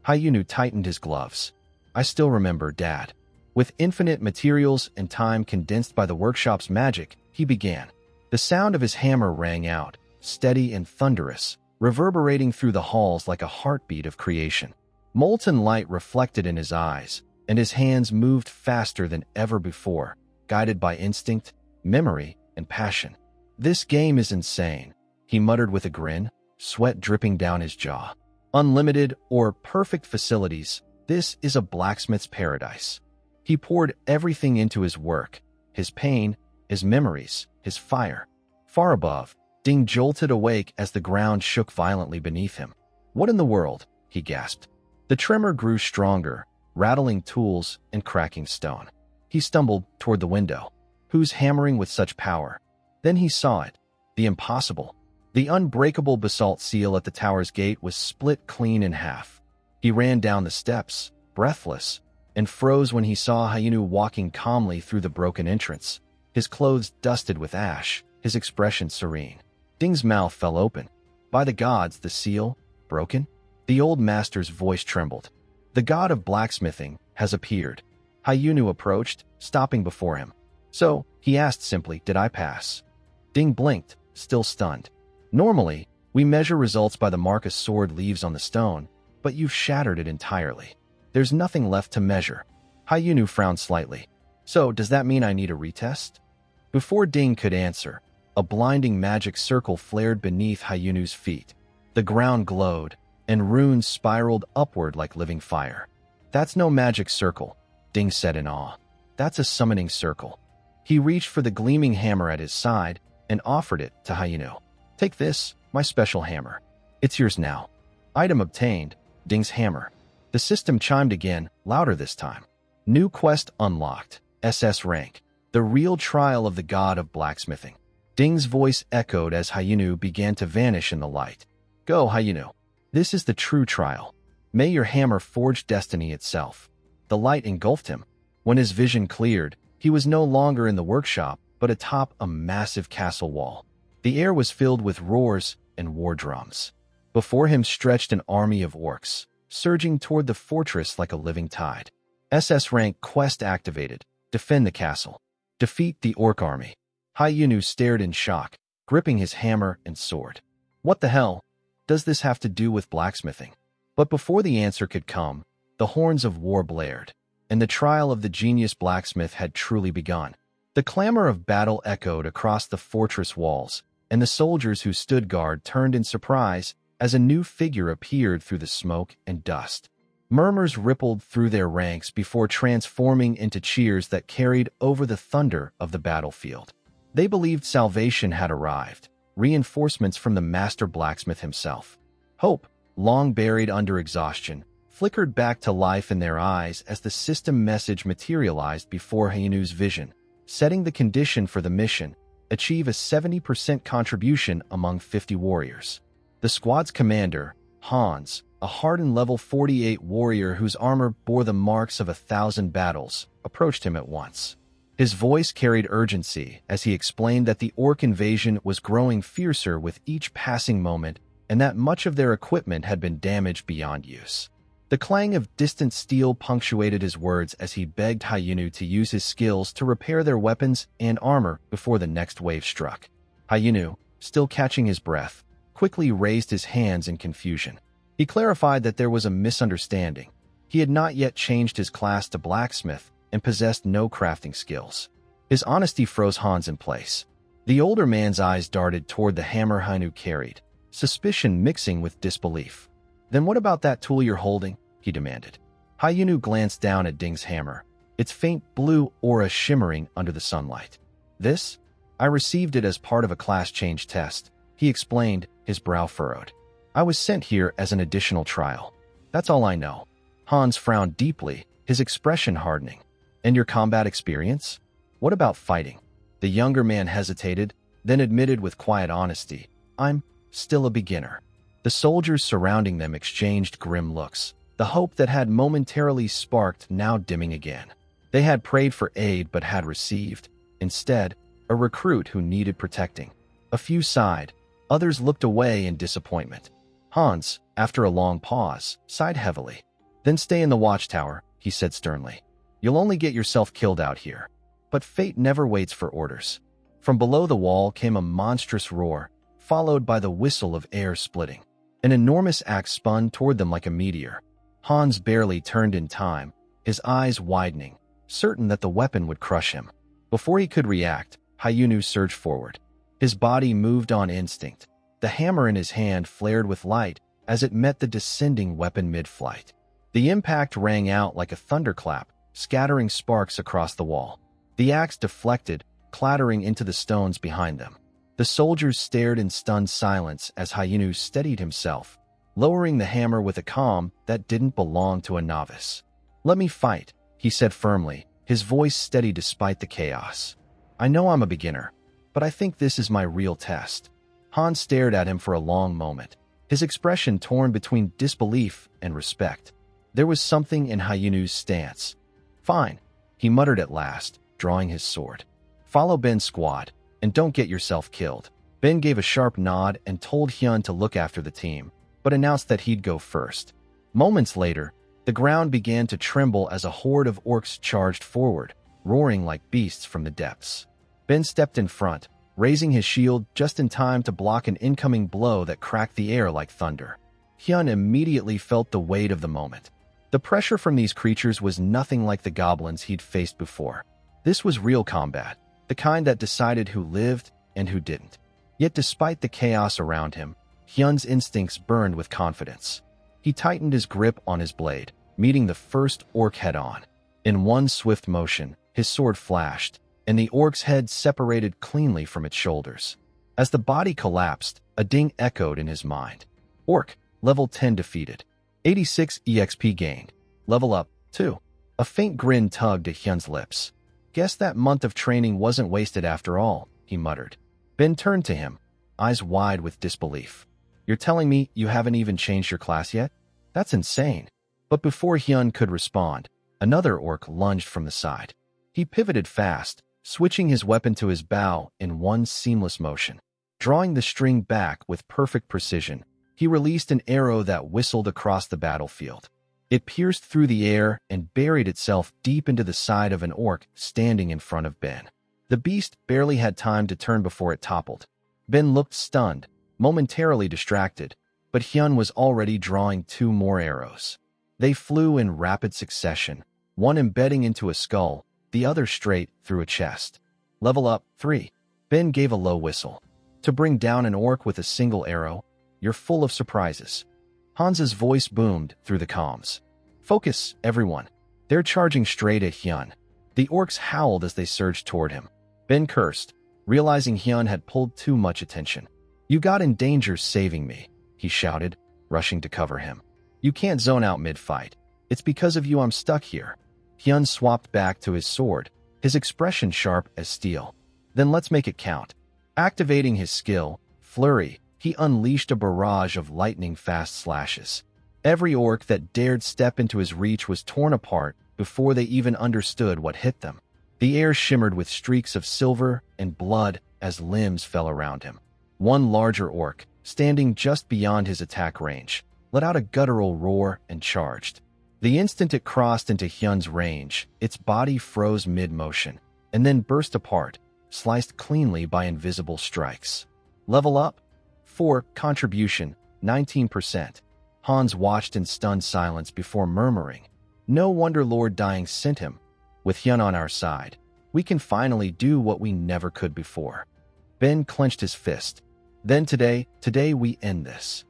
Hyun-soo tightened his gloves. I still remember, Dad. With infinite materials and time condensed by the workshop's magic, he began. The sound of his hammer rang out, steady and thunderous, reverberating through the halls like a heartbeat of creation. Molten light reflected in his eyes, and his hands moved faster than ever before, guided by instinct, memory, and passion. This game is insane, he muttered with a grin, sweat dripping down his jaw. Unlimited or perfect facilities, this is a blacksmith's paradise. He poured everything into his work, his pain, his memories, his fire. Far above, Ding jolted awake as the ground shook violently beneath him. What in the world? He gasped. The tremor grew stronger, rattling tools and cracking stone. He stumbled toward the window. Who's hammering with such power? Then he saw it. The impossible. The unbreakable basalt seal at the tower's gate was split clean in half. He ran down the steps, breathless, and froze when he saw Hyun-soo walking calmly through the broken entrance, his clothes dusted with ash, his expression serene. Ding's mouth fell open. By the gods, the seal? Broken? The old master's voice trembled. The god of blacksmithing has appeared. Hyun-soo approached, stopping before him. So, he asked simply, did I pass? Ding blinked, still stunned. Normally, we measure results by the mark a sword leaves on the stone, but you've shattered it entirely. There's nothing left to measure. Hyun-soo frowned slightly. So, does that mean I need a retest? Before Ding could answer, a blinding magic circle flared beneath Hyun-soo's feet. The ground glowed, and runes spiraled upward like living fire. That's no magic circle, Ding said in awe. That's a summoning circle. He reached for the gleaming hammer at his side and offered it to Hyun-soo. Take this, my special hammer. It's yours now. Item obtained, Ding's hammer. The system chimed again, louder this time. New quest unlocked, SS rank. The real trial of the god of blacksmithing. Ding's voice echoed as Hyun-soo began to vanish in the light. Go, Hyun-soo. This is the true trial. May your hammer forge destiny itself. The light engulfed him. When his vision cleared, he was no longer in the workshop, but atop a massive castle wall. The air was filled with roars and war drums. Before him stretched an army of orcs, surging toward the fortress like a living tide. SS rank quest activated. Defend the castle. Defeat the orc army. Hyun-soo stared in shock, gripping his hammer and sword. What the hell does this have to do with blacksmithing? But before the answer could come, the horns of war blared, and the trial of the genius blacksmith had truly begun. The clamor of battle echoed across the fortress walls, and the soldiers who stood guard turned in surprise as a new figure appeared through the smoke and dust. Murmurs rippled through their ranks before transforming into cheers that carried over the thunder of the battlefield. They believed salvation had arrived, reinforcements from the master blacksmith himself. Hope, long buried under exhaustion, flickered back to life in their eyes as the system message materialized before Hyun-soo's vision, setting the condition for the mission: achieve a 70% contribution among 50 warriors. The squad's commander, Hans, a hardened level 48 warrior whose armor bore the marks of 1,000 battles, approached him at once. His voice carried urgency as he explained that the orc invasion was growing fiercer with each passing moment and that much of their equipment had been damaged beyond use. The clang of distant steel punctuated his words as he begged Hyun-soo to use his skills to repair their weapons and armor before the next wave struck. Hyun-soo, still catching his breath, quickly raised his hands in confusion. He clarified that there was a misunderstanding. He had not yet changed his class to blacksmith and possessed no crafting skills. His honesty froze Hans in place. The older man's eyes darted toward the hammer Hyun-soo carried, suspicion mixing with disbelief. Then what about that tool you're holding? He demanded. Hyun-soo glanced down at Ding's hammer, its faint blue aura shimmering under the sunlight. This? I received it as part of a class change test, he explained, his brow furrowed. I was sent here as an additional trial. That's all I know. Hans frowned deeply, his expression hardening. And your combat experience? What about fighting? The younger man hesitated, then admitted with quiet honesty, I'm still a beginner. The soldiers surrounding them exchanged grim looks, the hope that had momentarily sparked now dimming again. They had prayed for aid but had received, instead, a recruit who needed protecting. A few sighed, others looked away in disappointment. Hans, after a long pause, sighed heavily. Then stay in the watchtower, he said sternly. You'll only get yourself killed out here. But fate never waits for orders. From below the wall came a monstrous roar, followed by the whistle of air splitting. An enormous axe spun toward them like a meteor. Hans barely turned in time, his eyes widening, certain that the weapon would crush him. Before he could react, Hyun-soo surged forward. His body moved on instinct. The hammer in his hand flared with light as it met the descending weapon mid-flight. The impact rang out like a thunderclap, scattering sparks across the wall. The axe deflected, clattering into the stones behind them. The soldiers stared in stunned silence as Hyun-soo steadied himself, lowering the hammer with a calm that didn't belong to a novice. Let me fight, he said firmly, his voice steady despite the chaos. I know I'm a beginner, but I think this is my real test. Han stared at him for a long moment, his expression torn between disbelief and respect. There was something in Hyun-soo's stance. Fine, he muttered at last, drawing his sword. Follow Ben's squad, and don't get yourself killed. Ben gave a sharp nod and told Hyun to look after the team, but announced that he'd go first. Moments later, the ground began to tremble as a horde of orcs charged forward, roaring like beasts from the depths. Ben stepped in front, raising his shield just in time to block an incoming blow that cracked the air like thunder. Hyun immediately felt the weight of the moment. The pressure from these creatures was nothing like the goblins he'd faced before. This was real combat, the kind that decided who lived and who didn't. Yet despite the chaos around him, Hyun's instincts burned with confidence. He tightened his grip on his blade, meeting the first orc head-on. In one swift motion, his sword flashed, and the orc's head separated cleanly from its shoulders. As the body collapsed, a ding echoed in his mind. Orc, level 10 defeated. 86 EXP gained. Level up, 2. A faint grin tugged at Hyun's lips. Guess that month of training wasn't wasted after all, he muttered. Ben turned to him, eyes wide with disbelief. You're telling me you haven't even changed your class yet? That's insane. But before Hyun could respond, another orc lunged from the side. He pivoted fast, switching his weapon to his bow in one seamless motion. Drawing the string back with perfect precision, he released an arrow that whistled across the battlefield. It pierced through the air and buried itself deep into the side of an orc standing in front of Ben. The beast barely had time to turn before it toppled. Ben looked stunned, momentarily distracted, but Hyun was already drawing 2 more arrows. They flew in rapid succession, one embedding into a skull, the other straight through a chest. Level up, 3. Ben gave a low whistle. To bring down an orc with a single arrow, you're full of surprises. Hans's voice boomed through the comms. Focus, everyone. They're charging straight at Hyun. The orcs howled as they surged toward him. Ben cursed, realizing Hyun had pulled too much attention. You got in danger saving me, he shouted, rushing to cover him. You can't zone out mid-fight. It's because of you I'm stuck here. Hyun swapped back to his sword, his expression sharp as steel. Then let's make it count. Activating his skill, Flurry, he unleashed a barrage of lightning-fast slashes. Every orc that dared step into his reach was torn apart before they even understood what hit them. The air shimmered with streaks of silver and blood as limbs fell around him. One larger orc, standing just beyond his attack range, let out a guttural roar and charged. The instant it crossed into Hyun's range, its body froze mid-motion, and then burst apart, sliced cleanly by invisible strikes. Level up? 4. Contribution, 19%. Hans watched in stunned silence before murmuring, No wonder Lord Dying sent him. With Hyun on our side, we can finally do what we never could before. Ben clenched his fist. Then today we end this.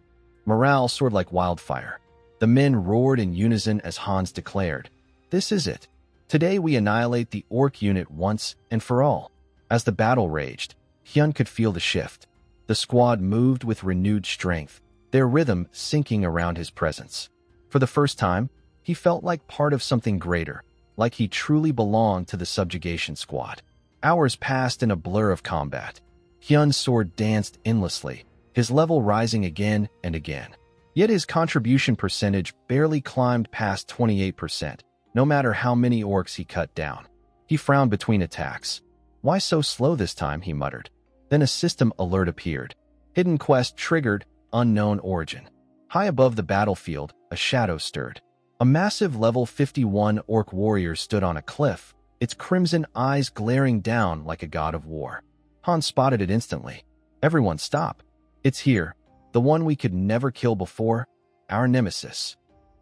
Morale soared like wildfire. The men roared in unison as Hans declared, This is it. Today we annihilate the orc unit once and for all. As the battle raged, Hyun could feel the shift. The squad moved with renewed strength, their rhythm sinking around his presence. For the first time, he felt like part of something greater, like he truly belonged to the subjugation squad. Hours passed in a blur of combat. Hyun's sword danced endlessly, his level rising again and again. Yet his contribution percentage barely climbed past 28%, no matter how many orcs he cut down. He frowned between attacks. Why so slow this time, he muttered. Then a system alert appeared. Hidden quest triggered, unknown origin. High above the battlefield, a shadow stirred. A massive level 51 orc warrior stood on a cliff, its crimson eyes glaring down like a god of war. Hans spotted it instantly. Everyone stop. It's here, the one we could never kill before, our nemesis.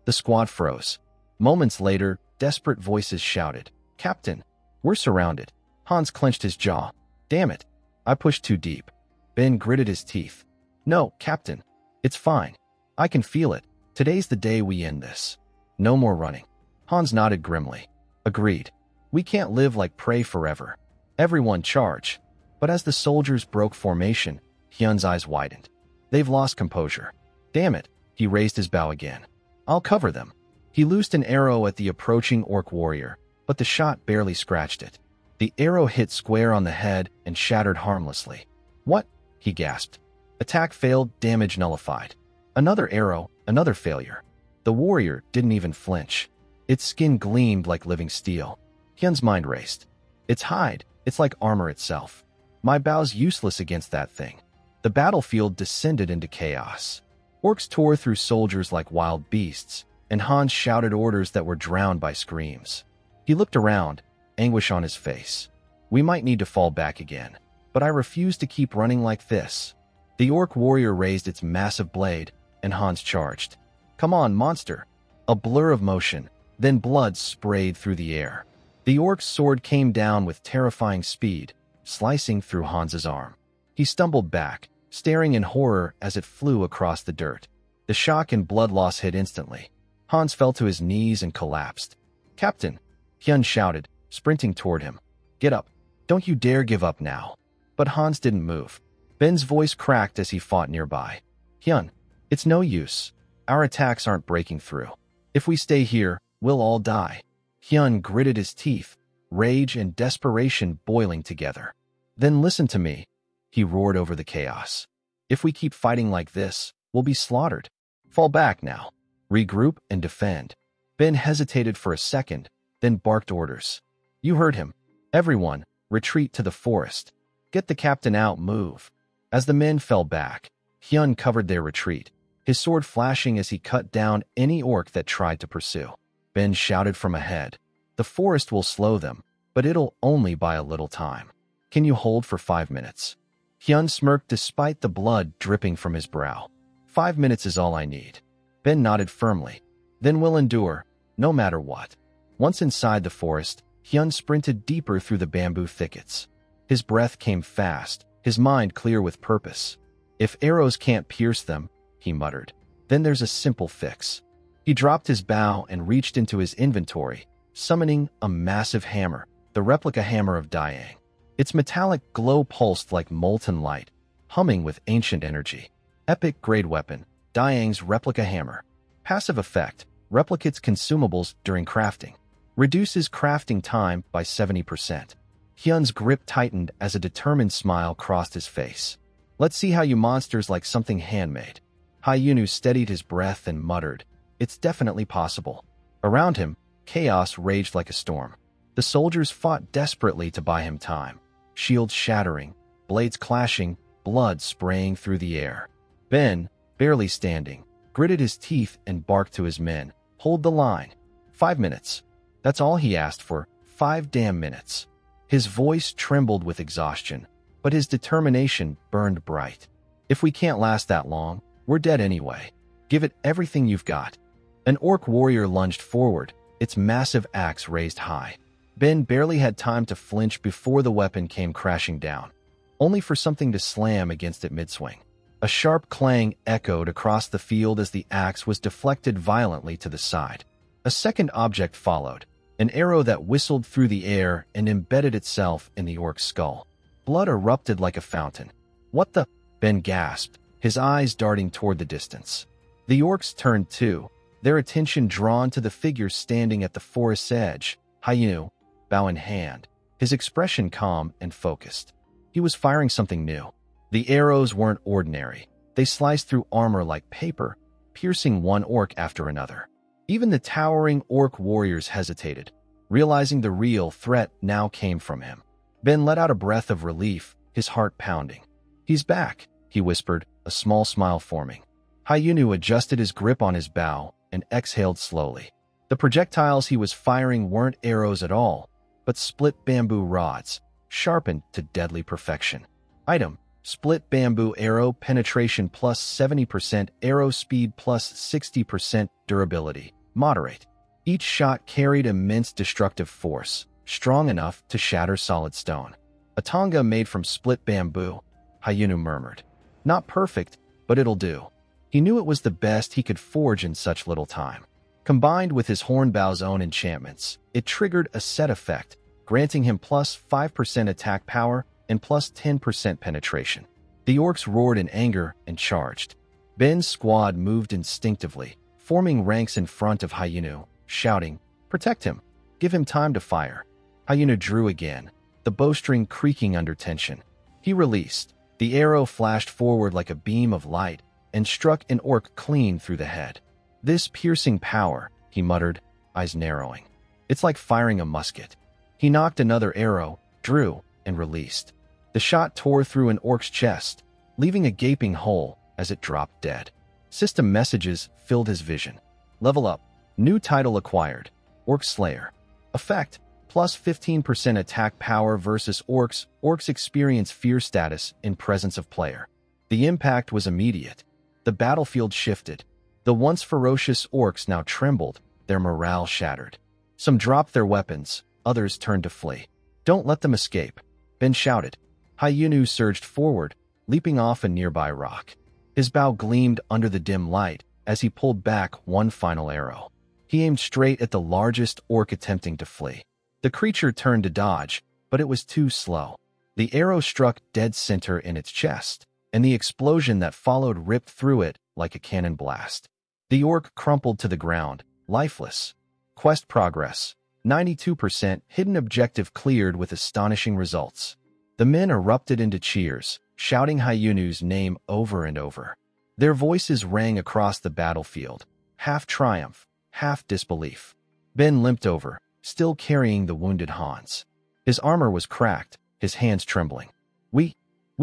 The squad froze. Moments later, desperate voices shouted, Captain, we're surrounded. Hans clenched his jaw. Damn it, I pushed too deep. Ben gritted his teeth. No, Captain, it's fine. I can feel it. Today's the day we end this. No more running. Hans nodded grimly. Agreed. We can't live like prey forever. Everyone charge. But as the soldiers broke formation, Hyun's eyes widened. They've lost composure. Damn it, he raised his bow again. I'll cover them. He loosed an arrow at the approaching orc warrior, but the shot barely scratched it. The arrow hit square on the head and shattered harmlessly. "What?" he gasped. Attack failed, damage nullified. Another arrow, another failure. The warrior didn't even flinch. Its skin gleamed like living steel. Hyun's mind raced. Its hide, it's like armor itself. My bow's useless against that thing. The battlefield descended into chaos. Orcs tore through soldiers like wild beasts, and Hans shouted orders that were drowned by screams. He looked around, anguish on his face. "We might need to fall back again, but I refuse to keep running like this." The orc warrior raised its massive blade, and Hans charged. "Come on, monster!" A blur of motion, then blood sprayed through the air. The orc's sword came down with terrifying speed, slicing through Hans's arm. He stumbled back, staring in horror as it flew across the dirt. The shock and blood loss hit instantly. Hans fell to his knees and collapsed. "Captain!" Hyun shouted, sprinting toward him. "Get up! Don't you dare give up now!" But Hans didn't move. Ben's voice cracked as he fought nearby. "Hyun, it's no use. Our attacks aren't breaking through. If we stay here, we'll all die." Hyun gritted his teeth, rage and desperation boiling together. "Then listen to me," he roared over the chaos. "If we keep fighting like this, we'll be slaughtered. Fall back now. Regroup and defend." Ben hesitated for a second, then barked orders. "You heard him. Everyone, retreat to the forest. Get the captain out, move." As the men fell back, Hyun covered their retreat, his sword flashing as he cut down any orc that tried to pursue. Ben shouted from ahead, "The forest will slow them, but it'll only buy a little time. Can you hold for 5 minutes?" Hyun smirked despite the blood dripping from his brow. 5 minutes is all I need." Ben nodded firmly. "Then we'll endure, no matter what." Once inside the forest, Hyun sprinted deeper through the bamboo thickets. His breath came fast, his mind clear with purpose. "If arrows can't pierce them," he muttered, "then there's a simple fix." He dropped his bow and reached into his inventory, summoning a massive hammer, the replica hammer of Dayang. Its metallic glow pulsed like molten light, humming with ancient energy. Epic grade weapon, Dayang's replica hammer. Passive effect, replicates consumables during crafting. Reduces crafting time by 70%. Hyun's grip tightened as a determined smile crossed his face. "Let's see how you monsters like something handmade." Hyun-soo steadied his breath and muttered, "It's definitely possible." Around him, chaos raged like a storm. The soldiers fought desperately to buy him time. Shields shattering, blades clashing, blood spraying through the air. Ben, barely standing, gritted his teeth and barked to his men, "Hold the line. 5 minutes." That's all he asked for, 5 damn minutes. His voice trembled with exhaustion, but his determination burned bright. "If we can't last that long, we're dead anyway. Give it everything you've got." An orc warrior lunged forward, its massive axe raised high. Ben barely had time to flinch before the weapon came crashing down, only for something to slam against it mid-swing. A sharp clang echoed across the field as the axe was deflected violently to the side. A second object followed, an arrow that whistled through the air and embedded itself in the orc's skull. Blood erupted like a fountain. "What the?" Ben gasped, his eyes darting toward the distance. The orcs turned too, their attention drawn to the figure standing at the forest's edge, Hyun-soo, bow in hand, his expression calm and focused. He was firing something new. The arrows weren't ordinary. They sliced through armor like paper, piercing one orc after another. Even the towering orc warriors hesitated, realizing the real threat now came from him. Ben let out a breath of relief, his heart pounding. "He's back," he whispered, a small smile forming. Hyun-soo adjusted his grip on his bow and exhaled slowly. The projectiles he was firing weren't arrows at all, but split bamboo rods, sharpened to deadly perfection. Item: split bamboo arrow, penetration plus 70%, arrow speed plus 60%, durability moderate. Each shot carried immense destructive force, strong enough to shatter solid stone. "A tonga made from split bamboo," Hyun-soo murmured. "Not perfect, but it'll do." He knew it was the best he could forge in such little time. Combined with his hornbow's own enchantments, it triggered a set effect, granting him plus 5% attack power and plus 10% penetration. The orcs roared in anger and charged. Ben's squad moved instinctively, forming ranks in front of Hyun-soo, shouting, "Protect him! Give him time to fire!" Hyun-soo drew again, the bowstring creaking under tension. He released. The arrow flashed forward like a beam of light and struck an orc clean through the head. "This piercing power," he muttered, eyes narrowing. "It's like firing a musket." He knocked another arrow, drew, and released. The shot tore through an orc's chest, leaving a gaping hole as it dropped dead. System messages filled his vision. Level up. New title acquired. Orc Slayer. Effect. Plus 15% attack power versus orcs. Orcs experience fear status in presence of player. The impact was immediate. The battlefield shifted. The once ferocious orcs now trembled, their morale shattered. Some dropped their weapons, others turned to flee. "Don't let them escape," Ben shouted. Hyun-soo surged forward, leaping off a nearby rock. His bow gleamed under the dim light as he pulled back one final arrow. He aimed straight at the largest orc attempting to flee. The creature turned to dodge, but it was too slow. The arrow struck dead center in its chest, and the explosion that followed ripped through it like a cannon blast. The orc crumpled to the ground, lifeless. Quest progress. 92%. Hidden objective cleared with astonishing results. The men erupted into cheers, shouting Hyun-soo's name over and over. Their voices rang across the battlefield, half triumph, half disbelief. Ben limped over, still carrying the wounded Hans. His armor was cracked, his hands trembling. We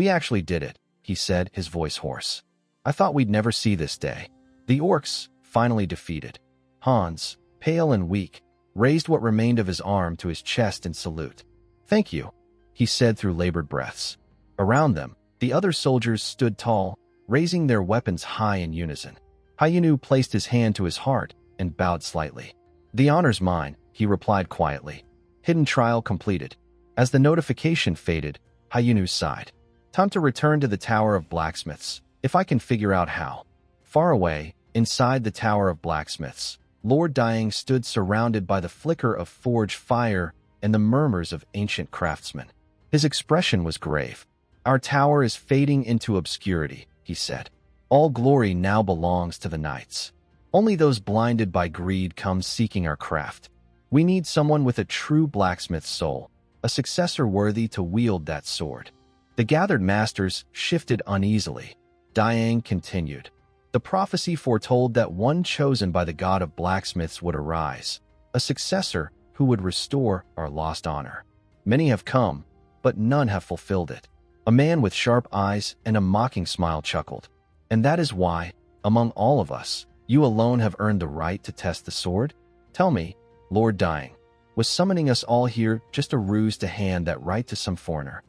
actually did it," he said, his voice hoarse. "I thought we'd never see this day." The orcs, finally defeated. Hans, pale and weak, raised what remained of his arm to his chest in salute. "Thank you," he said through labored breaths. Around them, the other soldiers stood tall, raising their weapons high in unison. Hyun-soo placed his hand to his heart and bowed slightly. "The honor's mine," he replied quietly. Hidden trial completed. As the notification faded, Hyun-soo sighed. "Time to return to the Tower of Blacksmiths, if I can figure out how." Far away, inside the Tower of Blacksmiths, Lord Dying stood surrounded by the flicker of forge fire and the murmurs of ancient craftsmen. His expression was grave. "Our tower is fading into obscurity," he said. "All glory now belongs to the knights. Only those blinded by greed come seeking our craft. We need someone with a true blacksmith soul, a successor worthy to wield that sword." The gathered masters shifted uneasily. Dying continued. The prophecy foretold that one chosen by the god of blacksmiths would arise, a successor who would restore our lost honor. Many have come, but none have fulfilled it. A man with sharp eyes and a mocking smile chuckled. "And that is why, among all of us, you alone have earned the right to test the sword? Tell me, Lord Dying, was summoning us all here just a ruse to hand that right to some foreigner?"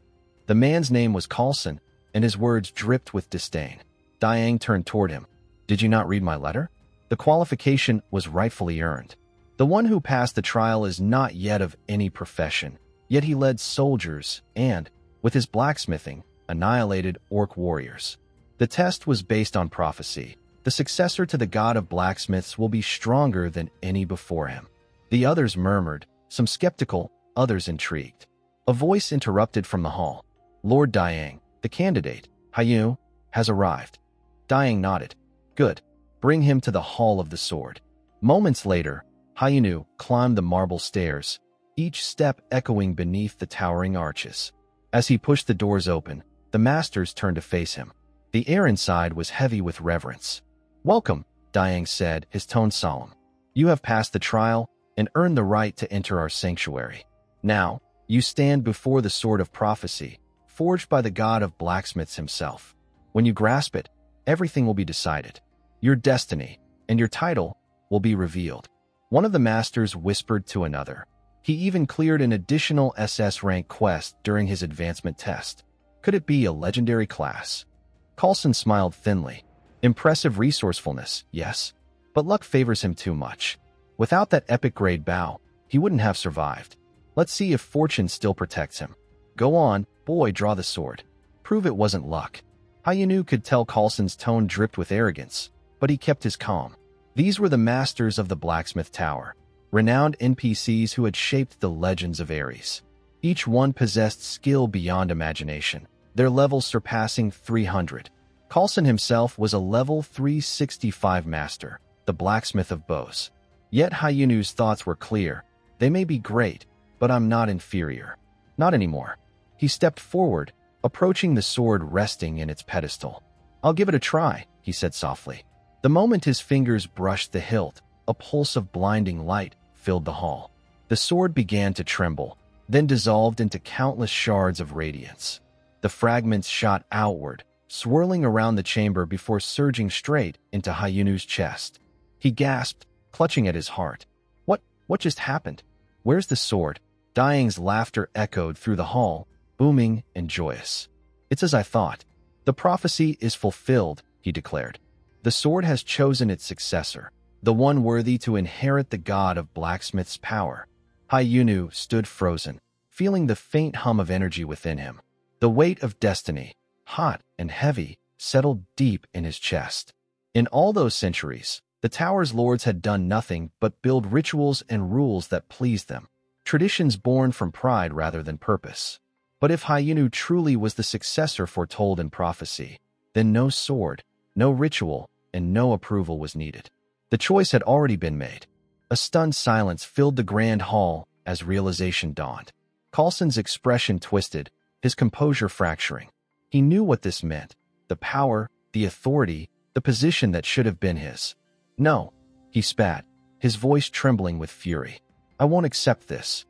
The man's name was Carlson, and his words dripped with disdain. Dying turned toward him. "Did you not read my letter? The qualification was rightfully earned. The one who passed the trial is not yet of any profession, yet he led soldiers and, with his blacksmithing, annihilated orc warriors. The test was based on prophecy. The successor to the god of blacksmiths will be stronger than any before him." The others murmured, some skeptical, others intrigued. A voice interrupted from the hall. "Lord Dying, the candidate, Hyun, has arrived." Dying nodded. "Good. Bring him to the Hall of the Sword." Moments later, Hyun-soo climbed the marble stairs, each step echoing beneath the towering arches. As he pushed the doors open, the masters turned to face him. The air inside was heavy with reverence. "Welcome," Dying said, his tone solemn. "You have passed the trial and earned the right to enter our sanctuary. Now, you stand before the sword of prophecy, forged by the god of blacksmiths himself. When you grasp it, everything will be decided. Your destiny and your title will be revealed." One of the masters whispered to another. He even cleared an additional SS rank quest during his advancement test. Could it be a legendary class? Carlson smiled thinly. Impressive resourcefulness, yes, but luck favors him too much. Without that epic grade bow, he wouldn't have survived. Let's see if fortune still protects him. Go on, boy, draw the sword. Prove it wasn't luck. Hyun-soo could tell Carlson's tone dripped with arrogance, but he kept his calm. These were the masters of the Blacksmith Tower, renowned NPCs who had shaped the legends of Ares. Each one possessed skill beyond imagination, their levels surpassing 300. Carlson himself was a level 365 master, the blacksmith of bows. Yet Hyun-soo's thoughts were clear. They may be great, but I'm not inferior. Not anymore. He stepped forward, approaching the sword resting in its pedestal. I'll give it a try, he said softly. The moment his fingers brushed the hilt, a pulse of blinding light filled the hall. The sword began to tremble, then dissolved into countless shards of radiance. The fragments shot outward, swirling around the chamber before surging straight into Hyun-soo's chest. He gasped, clutching at his heart. What just happened? Where's the sword? Dying's laughter echoed through the hall, booming and joyous. It's as I thought. The prophecy is fulfilled, he declared. The sword has chosen its successor, the one worthy to inherit the god of Blacksmith's power. Hyun-soo stood frozen, feeling the faint hum of energy within him. The weight of destiny, hot and heavy, settled deep in his chest. In all those centuries, the tower's lords had done nothing but build rituals and rules that pleased them, traditions born from pride rather than purpose. But if Hyun-soo truly was the successor foretold in prophecy, then no sword, no ritual, and no approval was needed. The choice had already been made. A stunned silence filled the grand hall as realization dawned. Coulson's expression twisted, his composure fracturing. He knew what this meant: the power, the authority, the position that should have been his. No, he spat, his voice trembling with fury. I won't accept this.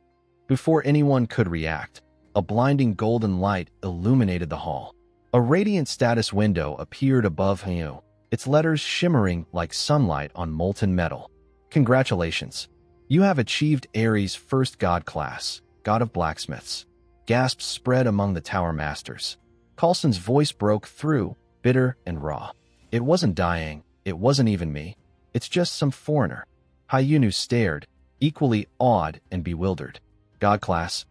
Before anyone could react, a blinding golden light illuminated the hall. A radiant status window appeared above Hyun, its letters shimmering like sunlight on molten metal. Congratulations. You have achieved Ares' first god class, god of blacksmiths. Gasps spread among the tower masters. Coulson's voice broke through, bitter and raw. It wasn't dying, it wasn't even me. It's just some foreigner. Hyun-soo stared, equally awed and bewildered. God class.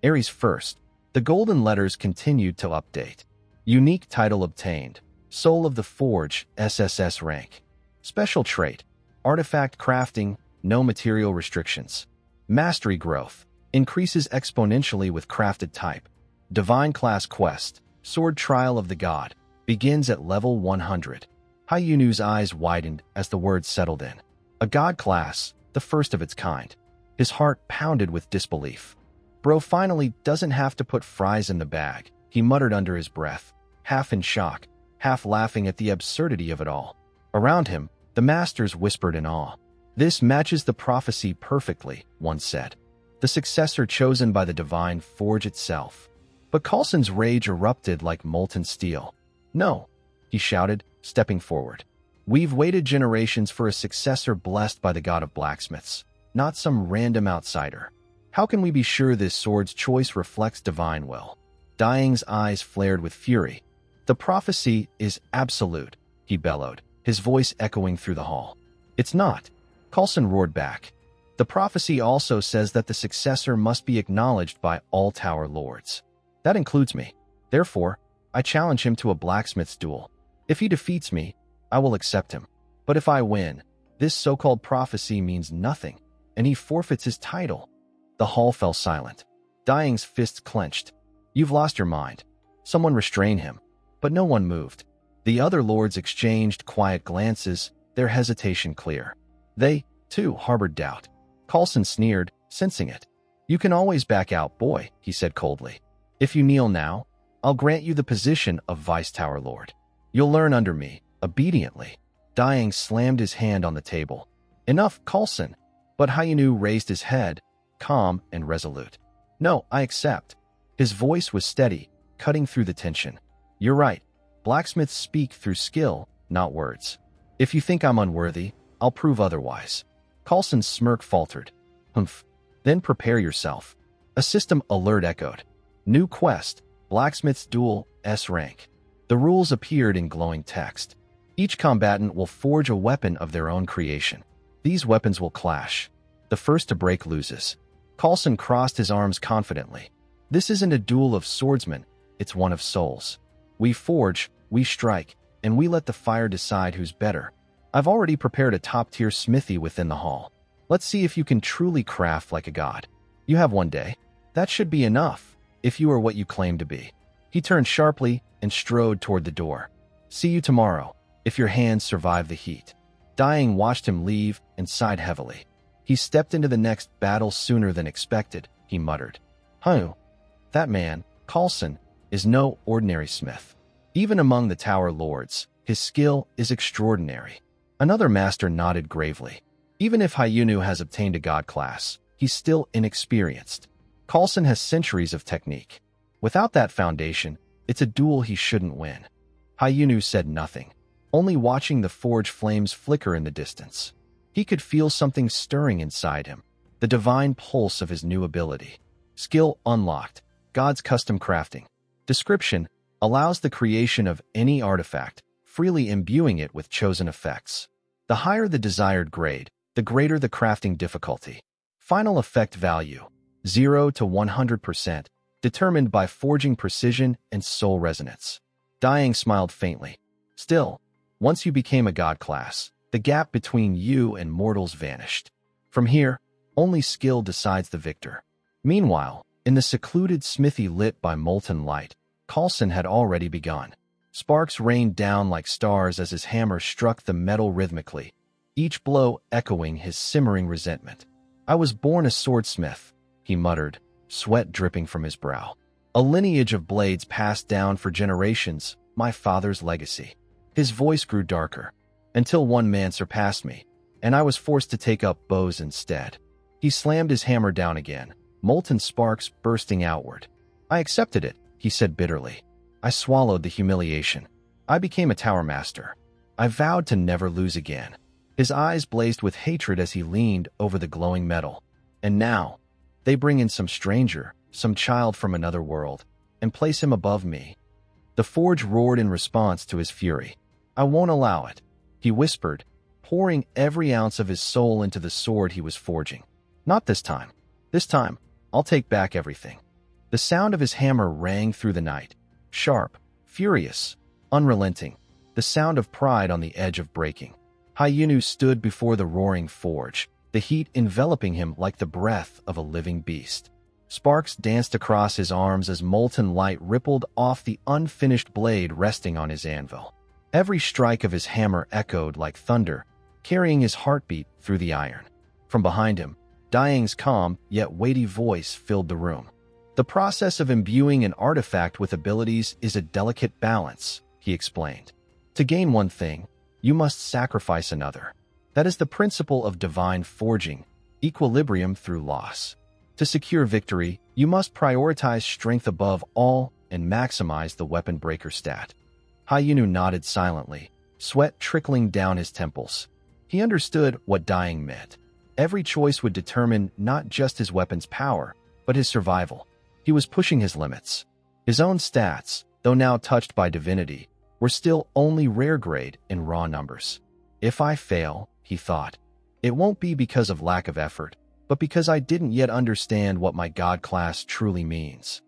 Ares first. The golden letters continued to update. Unique title obtained. Soul of the Forge, SSS rank. Special trait. Artifact crafting, no material restrictions. Mastery growth. Increases exponentially with crafted type. Divine class quest. Sword Trial of the God. Begins at level 100. Hyun-soo's eyes widened as the words settled in. A god class, the first of its kind. His heart pounded with disbelief. Bro finally doesn't have to put fries in the bag, he muttered under his breath, half in shock, half laughing at the absurdity of it all. Around him, the masters whispered in awe. This matches the prophecy perfectly, one said. The successor chosen by the divine forge itself. But Coulson's rage erupted like molten steel. No, he shouted, stepping forward. We've waited generations for a successor blessed by the god of blacksmiths, not some random outsider. How can we be sure this sword's choice reflects divine will? Dying's eyes flared with fury. The prophecy is absolute, he bellowed, his voice echoing through the hall. It's not, Coulson roared back. The prophecy also says that the successor must be acknowledged by all tower lords. That includes me. Therefore, I challenge him to a blacksmith's duel. If he defeats me, I will accept him. But if I win, this so-called prophecy means nothing, and he forfeits his title. The hall fell silent. Dying's fists clenched. You've lost your mind. Someone restrain him. But no one moved. The other lords exchanged quiet glances, their hesitation clear. They, too, harbored doubt. Coulson sneered, sensing it. You can always back out, boy, he said coldly. If you kneel now, I'll grant you the position of Vice Tower Lord. You'll learn under me, obediently. Dying slammed his hand on the table. Enough, Coulson. But Hyun-soo raised his head, calm and resolute. No, I accept. His voice was steady, cutting through the tension. You're right. Blacksmiths speak through skill, not words. If you think I'm unworthy, I'll prove otherwise. Coulson's smirk faltered. Humph. Then prepare yourself. A system alert echoed. New quest, Blacksmith's Duel, S rank. The rules appeared in glowing text. Each combatant will forge a weapon of their own creation. These weapons will clash. The first to break loses. Coulson crossed his arms confidently. This isn't a duel of swordsmen, it's one of souls. We forge, we strike, and we let the fire decide who's better. I've already prepared a top-tier smithy within the hall. Let's see if you can truly craft like a god. You have one day. That should be enough, if you are what you claim to be. He turned sharply and strode toward the door. See you tomorrow, if your hands survive the heat. Dying watched him leave and sighed heavily. He stepped into the next battle sooner than expected, he muttered. Huh? That man, Carlson, is no ordinary smith. Even among the tower lords, his skill is extraordinary. Another master nodded gravely. Even if Hyun-soo has obtained a god class, he's still inexperienced. Carlson has centuries of technique. Without that foundation, it's a duel he shouldn't win. Hyun-soo said nothing, only watching the forge flames flicker in the distance. He could feel something stirring inside him, the divine pulse of his new ability. Skill unlocked, God's custom crafting. Description allows the creation of any artifact, freely imbuing it with chosen effects. The higher the desired grade, the greater the crafting difficulty. Final effect value, 0 to 100%, determined by forging precision and soul resonance. Dying smiled faintly. Still, once you became a god class, the gap between you and mortals vanished. From here, only skill decides the victor. Meanwhile, in the secluded smithy lit by molten light, Carlson had already begun. Sparks rained down like stars as his hammer struck the metal rhythmically, each blow echoing his simmering resentment. "I was born a swordsmith," he muttered, sweat dripping from his brow. "A lineage of blades passed down for generations, my father's legacy." His voice grew darker, "until one man surpassed me, and I was forced to take up bows instead." He slammed his hammer down again, molten sparks bursting outward. "I accepted it," he said bitterly. "I swallowed the humiliation. I became a tower master. I vowed to never lose again." His eyes blazed with hatred as he leaned over the glowing metal. "And now, they bring in some stranger, some child from another world, and place him above me." The forge roared in response to his fury. "I won't allow it," he whispered, pouring every ounce of his soul into the sword he was forging. "Not this time. This time, I'll take back everything." The sound of his hammer rang through the night, sharp, furious, unrelenting, the sound of pride on the edge of breaking. Hyun-soo stood before the roaring forge, the heat enveloping him like the breath of a living beast. Sparks danced across his arms as molten light rippled off the unfinished blade resting on his anvil. Every strike of his hammer echoed like thunder, carrying his heartbeat through the iron. From behind him, Dying's calm yet weighty voice filled the room. "The process of imbuing an artifact with abilities is a delicate balance," he explained. "To gain one thing, you must sacrifice another. That is the principle of divine forging, equilibrium through loss. To secure victory, you must prioritize strength above all and maximize the weapon breaker stat." Hyun-soo nodded silently, sweat trickling down his temples. He understood what Dying meant. Every choice would determine not just his weapon's power, but his survival. He was pushing his limits. His own stats, though now touched by divinity, were still only rare grade in raw numbers. "If I fail," he thought, "it won't be because of lack of effort, but because I didn't yet understand what my god class truly means."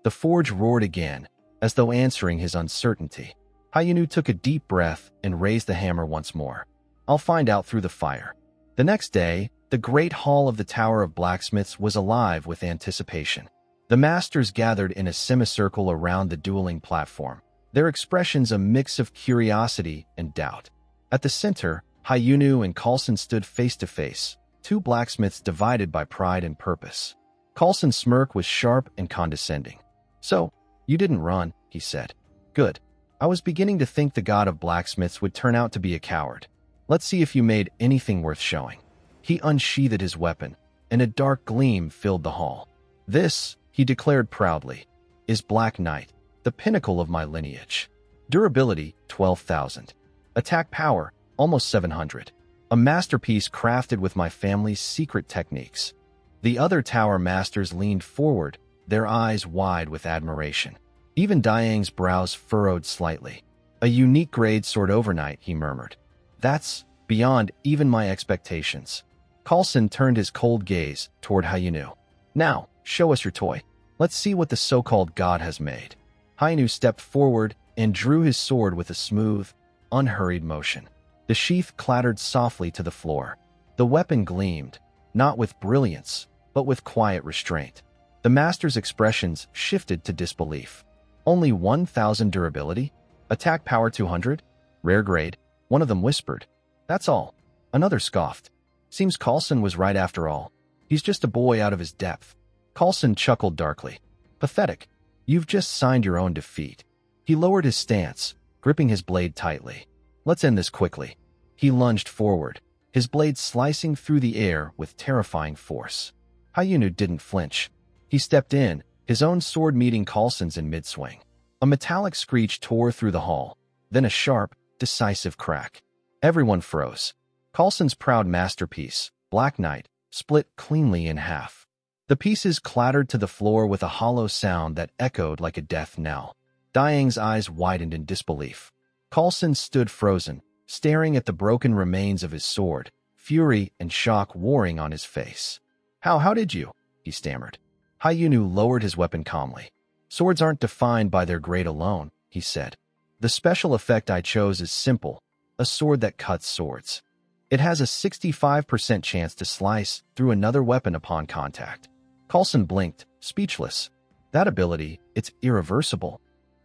The forge roared again, as though answering his uncertainty. Hyun-soo took a deep breath and raised the hammer once more. "I'll find out through the fire." The next day, the great hall of the Tower of Blacksmiths was alive with anticipation. The masters gathered in a semicircle around the dueling platform, their expressions a mix of curiosity and doubt. At the center, Hyun-soo and Carlson stood face to face, two blacksmiths divided by pride and purpose. Carlson's smirk was sharp and condescending. "So, you didn't run," he said. "Good. I was beginning to think the god of blacksmiths would turn out to be a coward. Let's see if you made anything worth showing." He unsheathed his weapon, and a dark gleam filled the hall. "This," he declared proudly, "is Black Knight, the pinnacle of my lineage. Durability, 12,000. Attack power, almost 700. A masterpiece crafted with my family's secret techniques." The other tower masters leaned forward, their eyes wide with admiration. Even Diang's brows furrowed slightly. "A unique grade sword overnight," he murmured. "That's beyond even my expectations." Carlson turned his cold gaze toward Hyun-soo. "Now, show us your toy. Let's see what the so-called god has made." Hyun-soo stepped forward and drew his sword with a smooth, unhurried motion. The sheath clattered softly to the floor. The weapon gleamed, not with brilliance, but with quiet restraint. The master's expressions shifted to disbelief. "Only 1,000 durability? Attack power 200? Rare grade?" One of them whispered. "That's all." Another scoffed. "Seems Carlson was right after all. He's just a boy out of his depth." Carlson chuckled darkly. Pathetic. You've just signed your own defeat. He lowered his stance, gripping his blade tightly. Let's end this quickly. He lunged forward, his blade slicing through the air with terrifying force. Hyun-soo didn't flinch. He stepped in, his own sword meeting Coulson's in mid-swing. A metallic screech tore through the hall, then a sharp, decisive crack. Everyone froze. Coulson's proud masterpiece, Black Knight, split cleanly in half. The pieces clattered to the floor with a hollow sound that echoed like a death knell. Diang's eyes widened in disbelief. Coulson stood frozen, staring at the broken remains of his sword, fury and shock warring on his face. How did you?" he stammered. Hyun-soo lowered his weapon calmly. "Swords aren't defined by their grade alone," he said. "The special effect I chose is simple, a sword that cuts swords. It has a 65% chance to slice through another weapon upon contact." Coulson blinked, speechless. "That ability, it's irreversible."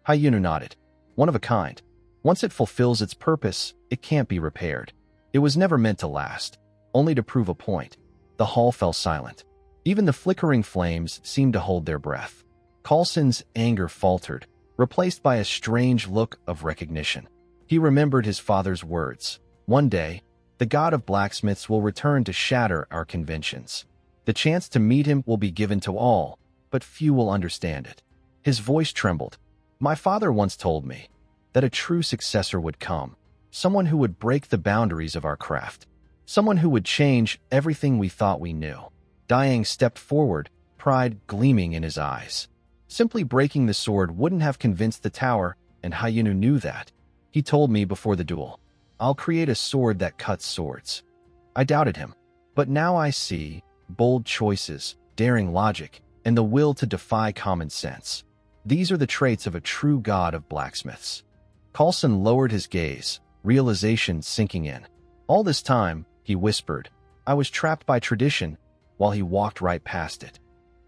Hyun-soo nodded. "One of a kind. Once it fulfills its purpose, it can't be repaired. It was never meant to last, only to prove a point." The hall fell silent. Even the flickering flames seemed to hold their breath. Coulson's anger faltered, replaced by a strange look of recognition. He remembered his father's words. One day, the god of blacksmiths will return to shatter our conventions. The chance to meet him will be given to all, but few will understand it. His voice trembled. "My father once told me that a true successor would come, someone who would break the boundaries of our craft, someone who would change everything we thought we knew." Diang stepped forward, pride gleaming in his eyes. Simply breaking the sword wouldn't have convinced the tower, and Hyun-soo knew that. "He told me before the duel, I'll create a sword that cuts swords." I doubted him, but now I see bold choices, daring logic, and the will to defy common sense. These are the traits of a true god of blacksmiths. Coulson lowered his gaze, realization sinking in. All this time, he whispered, I was trapped by tradition, while he walked right past it.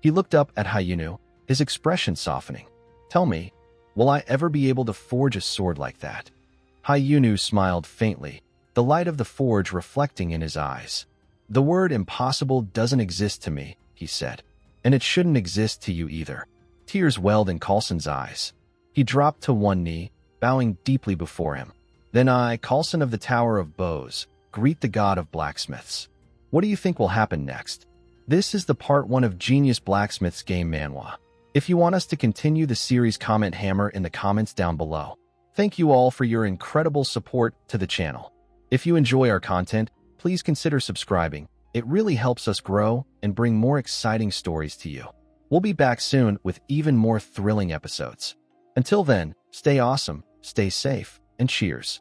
He looked up at Hyun-soo, his expression softening. "Tell me, will I ever be able to forge a sword like that?" Hyun-soo smiled faintly, the light of the forge reflecting in his eyes. "The word impossible doesn't exist to me," he said, "and it shouldn't exist to you either." Tears welled in Coulson's eyes. He dropped to one knee, bowing deeply before him. "Then I, Coulson of the Tower of Bows, greet the god of blacksmiths. What do you think will happen next?" This is the part 1 of Genius Blacksmith's game Manhwa. If you want us to continue the series, comment hammer in the comments down below. Thank you all for your incredible support to the channel. If you enjoy our content, please consider subscribing. It really helps us grow and bring more exciting stories to you. We'll be back soon with even more thrilling episodes. Until then, stay awesome, stay safe, and cheers.